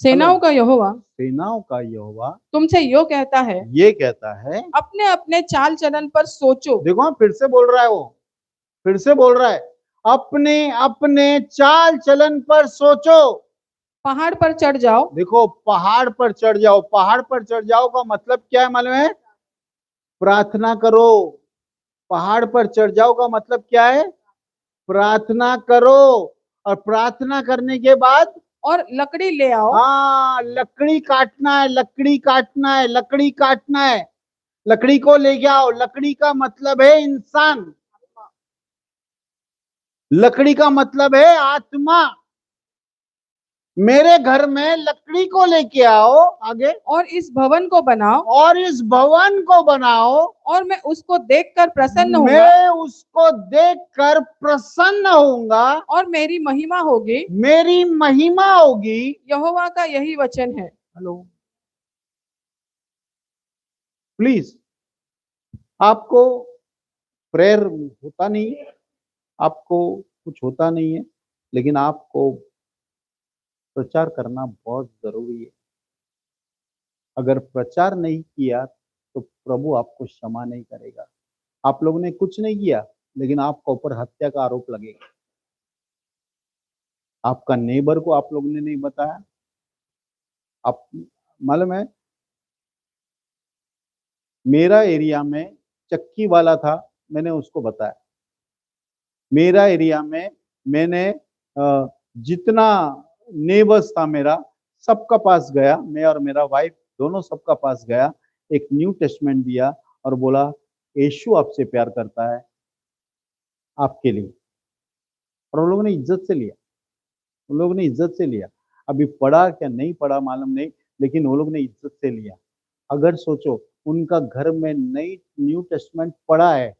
सेनाओं का यहोवा, सेनाओं का यहोवा तुमसे यो कहता है, ये कहता है, अपने अपने चाल चलन पर सोचो। देखो हाँ, फिर से बोल रहा है वो, फिर से बोल रहा है, अपने अपने चाल चलन पर सोचो। पहाड़ पर चढ़ जाओ। देखो, पहाड़ पर चढ़ जाओ। पहाड़ पर चढ़ जाओ का मतलब क्या है मालूम है? प्रार्थना करो। पहाड़ पर चढ़ जाओ का मतलब क्या है? प्रार्थना करो। और प्रार्थना करने के बाद और लकड़ी ले आओ। हाँ, लकड़ी काटना है, लकड़ी काटना है, लकड़ी काटना है। लकड़ी को ले आओ। लकड़ी का मतलब है इंसान, लकड़ी का मतलब है आत्मा। मेरे घर में लकड़ी को लेके आओ, आगे, और इस भवन को बनाओ। और इस भवन को बनाओ। और मैं उसको देखकर प्रसन्न होऊंगा। मैं उसको देखकर प्रसन्न होऊंगा, और मेरी महिमा होगी। मेरी महिमा होगी। यहोवा का यही वचन है। हेलो, प्लीज, आपको प्रेयर होता नहीं है, आपको कुछ होता नहीं है, लेकिन आपको प्रचार करना बहुत जरूरी है। अगर प्रचार नहीं किया तो प्रभु आपको क्षमा नहीं करेगा। आप लोगों ने कुछ नहीं किया, लेकिन आपके ऊपर हत्या का आरोप लगेगा। आपका नेबर को आप लोगों ने नहीं बताया। आप मालूम है, मेरा एरिया में चक्की वाला था, मैंने उसको बताया। मेरा एरिया में मैंने जितना नेबर्स था मेरा, सबका पास गया। मैं और मेरा वाइफ दोनों सबका पास गया, एक न्यू टेस्टमेंट दिया और बोला यीशु आपसे प्यार करता है, आपके लिए। और उन लोगों ने इज्जत से लिया, उन लोगों ने इज्जत से लिया। अभी पढ़ा क्या नहीं पढ़ा मालूम नहीं, लेकिन वो लोग ने इज्जत से लिया। अगर सोचो उनका घर में नई न्यू टेस्टमेंट पढ़ा है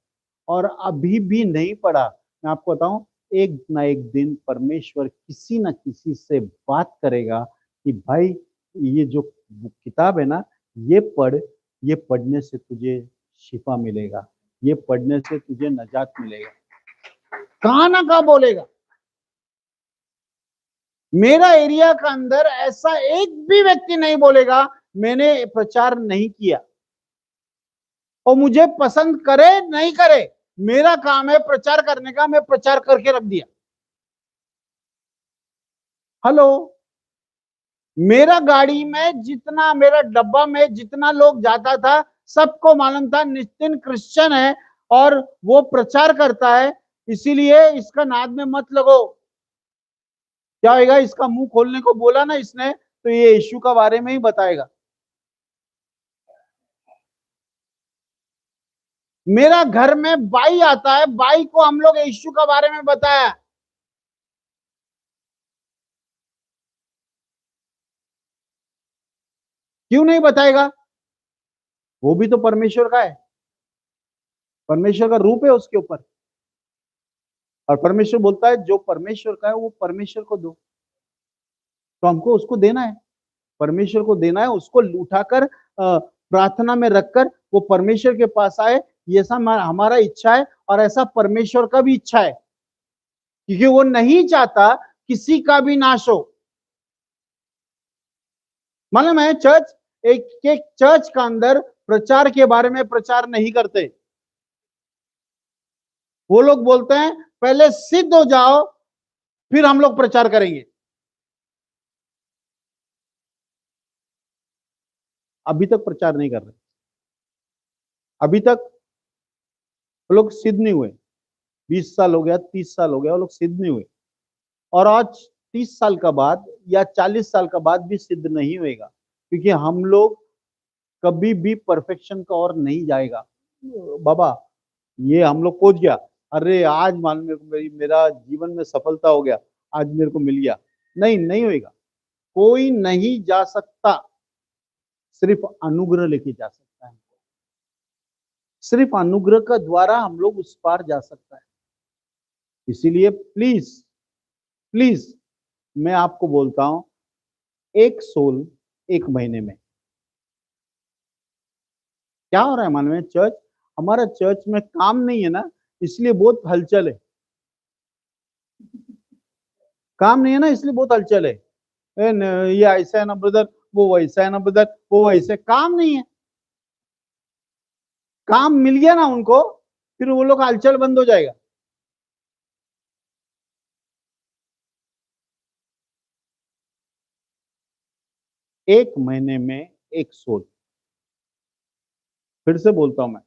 और अभी भी नहीं पढ़ा, मैं आपको बताऊं, एक ना एक दिन परमेश्वर किसी न किसी से बात करेगा कि भाई ये जो किताब है ना, ये पढ़, ये पढ़ने से तुझे शिफा मिलेगा, ये पढ़ने से तुझे नजात मिलेगा। कहां ना कहां बोलेगा। मेरा एरिया का अंदर ऐसा एक भी व्यक्ति नहीं बोलेगा मैंने प्रचार नहीं किया। और मुझे पसंद करे नहीं करे, मेरा काम है प्रचार करने का, मैं प्रचार करके रख दिया। हेलो, मेरा गाड़ी में जितना, मेरा डब्बा में जितना लोग जाता था, सबको मालूम था नितिन क्रिश्चियन है और वो प्रचार करता है, इसीलिए इसका नाद में मत लगो। क्या होगा, इसका मुंह खोलने को बोला ना इसने, तो ये यीशु का बारे में ही बताएगा। मेरा घर में बाई आता है, बाई को हम लोग यीशु का बारे में बताया। क्यों नहीं बताएगा? वो भी तो परमेश्वर का है, परमेश्वर का रूप है उसके ऊपर। और परमेश्वर बोलता है जो परमेश्वर का है वो परमेश्वर को दो, तो हमको उसको देना है, परमेश्वर को देना है। उसको उठाकर प्रार्थना में रखकर वो परमेश्वर के पास आए, ये सब हमारा इच्छा है और ऐसा परमेश्वर का भी इच्छा है, क्योंकि वो नहीं चाहता किसी का भी नाश हो। मालूम है, चर्च एक चर्च का अंदर प्रचार के बारे में प्रचार नहीं करते। वो लोग बोलते हैं पहले सिद्ध हो जाओ फिर हम लोग प्रचार करेंगे। अभी तक प्रचार नहीं कर रहे, अभी तक वो लोग सिद्ध नहीं हुए। 20 साल हो गया, 30 साल हो गया, वो लोग सिद्ध नहीं हुए। और आज 30 साल का बाद या 40 साल का बाद भी सिद्ध नहीं होएगा, क्योंकि हम लोग कभी भी परफेक्शन का और नहीं जाएगा। बाबा ये हम लोग पहुंच गया, अरे आज मान मेरा जीवन में सफलता हो गया, आज मेरे को मिल गया, नहीं, नहीं होएगा। कोई नहीं जा सकता, सिर्फ अनुग्रह लेके जा सकता है। सिर्फ अनुग्रह का द्वारा हम लोग उस पार जा सकता है। इसीलिए प्लीज प्लीज मैं आपको बोलता हूं, एक सोल एक महीने में। क्या हो रहा है मालूम है, चर्च, हमारा चर्च में काम नहीं है ना, इसलिए बहुत हलचल है। काम नहीं है ना, इसलिए बहुत हलचल है। ये ऐसा है ना ब्रदर, वो वैसा है ना ब्रदर, वो वैसे। काम नहीं है, काम मिल गया ना उनको, फिर वो लोग हलचल बंद हो जाएगा। एक महीने में एक सोल, फिर से बोलता हूं मैं।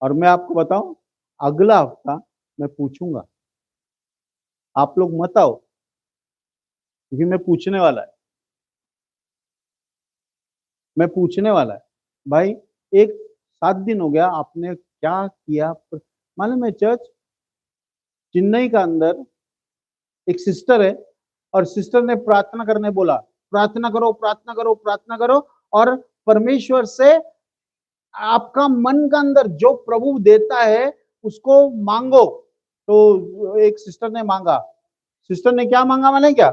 और मैं आपको बताऊं, अगला हफ्ता मैं पूछूंगा, आप लोग मत आओ, क्योंकि मैं पूछने वाला है, मैं पूछने वाला है। भाई एक 7 दिन हो गया, आपने क्या किया मालूम है? चर्च चेन्नई का अंदर एक सिस्टर है, और सिस्टर ने प्रार्थना करने बोला, प्रार्थना करो, प्रार्थना करो, प्रार्थना करो, और परमेश्वर से आपका मन का अंदर जो प्रभु देता है उसको मांगो। तो एक सिस्टर ने मांगा, सिस्टर ने क्या मांगा माने क्या?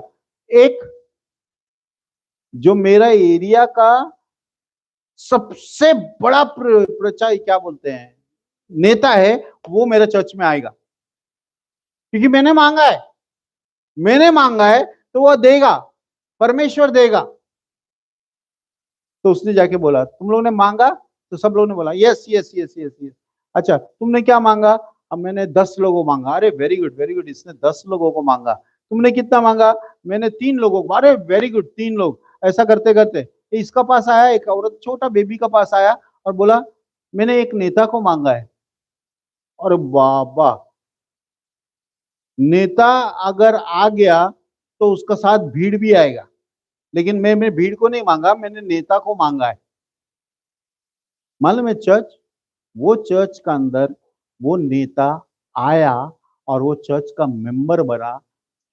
एक जो मेरा एरिया का सबसे बड़ा प्रचार क्या बोलते हैं, नेता है, वो मेरे चर्च में आएगा, क्योंकि मैंने मांगा है, मैंने मांगा है तो वो देगा, परमेश्वर देगा। तो उसने जाके बोला, तुम लोगों ने मांगा? तो सब लोगों ने बोला yes yes yes yes yes. अच्छा, तुमने क्या मांगा? अब मैंने 10 लोगों को मांगा। अरे वेरी गुड वेरी गुड, इसने 10 लोगों को मांगा। तुमने कितना मांगा? मैंने 3 लोगों को। अरे वेरी गुड, 3 लोग। ऐसा करते करते इसका पास आया, एक औरत छोटा बेबी का पास आया और बोला मैंने एक नेता को मांगा है। और बाबा, नेता अगर आ गया तो उसका साथ भीड़ भी आएगा, लेकिन मैं भीड़ को नहीं मांगा, मैंने नेता को मांगा है। मालूम है वो चर्च का अंदर वो नेता आया और वो चर्च का मेंबर बना,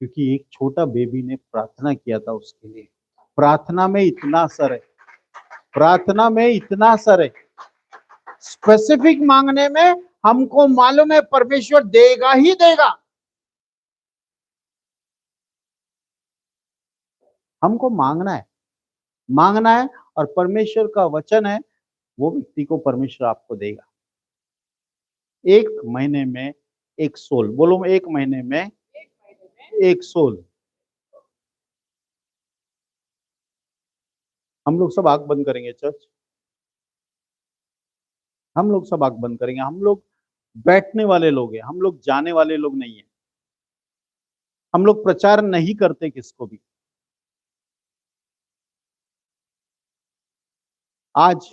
क्योंकि एक छोटा बेबी ने प्रार्थना किया था उसके लिए। प्रार्थना में इतना असर है, प्रार्थना में इतना असर है। स्पेसिफिक मांगने में हमको मालूम है परमेश्वर देगा ही देगा। हमको मांगना है और परमेश्वर का वचन है, वो व्यक्ति को परमेश्वर आपको देगा। 1 महीने में 1 सोल, बोलो 1 महीने में 1 सोल। हम लोग सब आंख बंद करेंगे चर्च, हम लोग सब आंख बंद करेंगे। हम लोग बैठने वाले लोग हैं, हम लोग जाने वाले लोग नहीं है। हम लोग प्रचार नहीं करते किसको भी। आज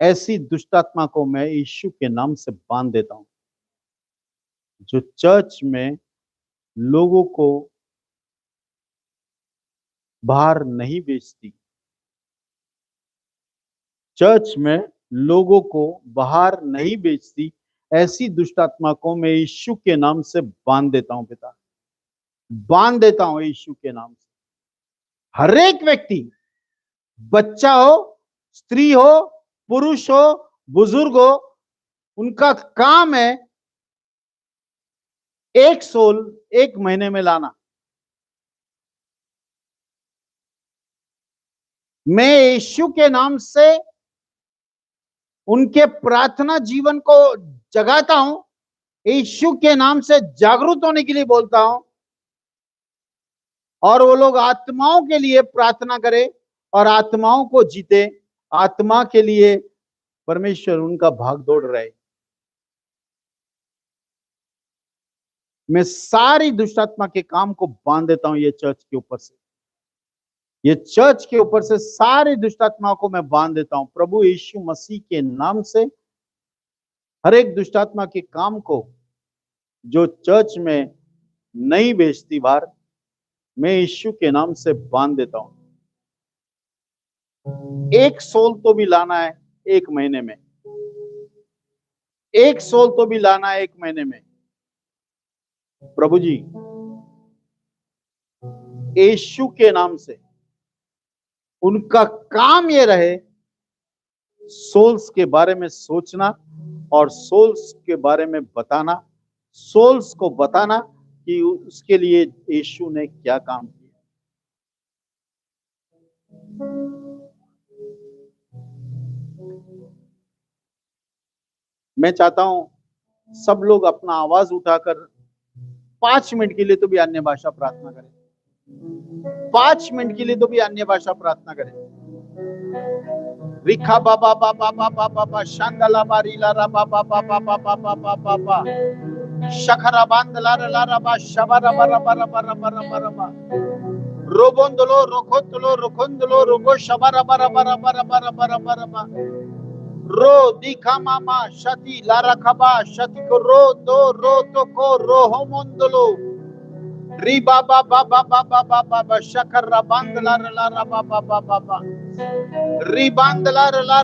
ऐसी दुष्टात्मा को मैं यीशु के नाम से बांध देता हूं, जो चर्च में लोगों को बाहर नहीं बेचती, चर्च में लोगों को बाहर नहीं बेचती, ऐसी दुष्टात्मा को मैं यीशु के नाम से बांध देता हूं पिता, बांध देता हूं यीशु के नाम से। हर एक व्यक्ति, बच्चा हो, स्त्री हो, पुरुष हो, बुजुर्ग हो, उनका काम है 1 सोल 1 महीने में लाना। मैं यीशु के नाम से उनके प्रार्थना जीवन को जगाता हूं, यीशु के नाम से जागरूक होने के लिए बोलता हूं, और वो लोग आत्माओं के लिए प्रार्थना करें और आत्माओं को जीते। आत्मा के लिए परमेश्वर उनका भाग दौड़ रहे। मैं सारी दुष्टात्मा के काम को बांध देता हूं ये चर्च के ऊपर से, ये चर्च के ऊपर से सारी दुष्टात्माओं को मैं बांध देता हूं प्रभु यीशु मसीह के नाम से। हर एक दुष्टात्मा के काम को जो चर्च में नहीं बेचती बाहर, मैं यीशु के नाम से बांध देता हूं। 1 सोल तो भी लाना है 1 महीने में, 1 सोल तो भी लाना है 1 महीने में। प्रभु जी, यीशु के नाम से उनका काम ये रहे सोल्स के बारे में सोचना और सोल्स के बारे में बताना, सोल्स को बताना कि उसके लिए यीशु ने क्या काम किया। मैं चाहता हूं सब लोग अपना आवाज उठाकर 5 मिनट के लिए तो भी अन्य भाषा प्रार्थना करें, 5 मिनट के लिए तो भी अन्य भाषा प्रार्थना करें। रिखा बाबा बाबा बाबा बाबा शांगला बारीला रा बाबा बाबा बाबा बाबा बाबा शखरा बांदला रा रा बा शबरा बरा बरा बरा बरा बरा बा रोबोंदलो रोखोतलो रोखोंदलो रोगो शबरा बरा बरा बरा बरा बरा बरा बा रो दिखा मामा शति लारा खबा शति को रो तो को रो होमोंदलो री बाबा बाबा बाबा बाबा शकर रा बांदला रा रा बाबा बाबा री बांदला रा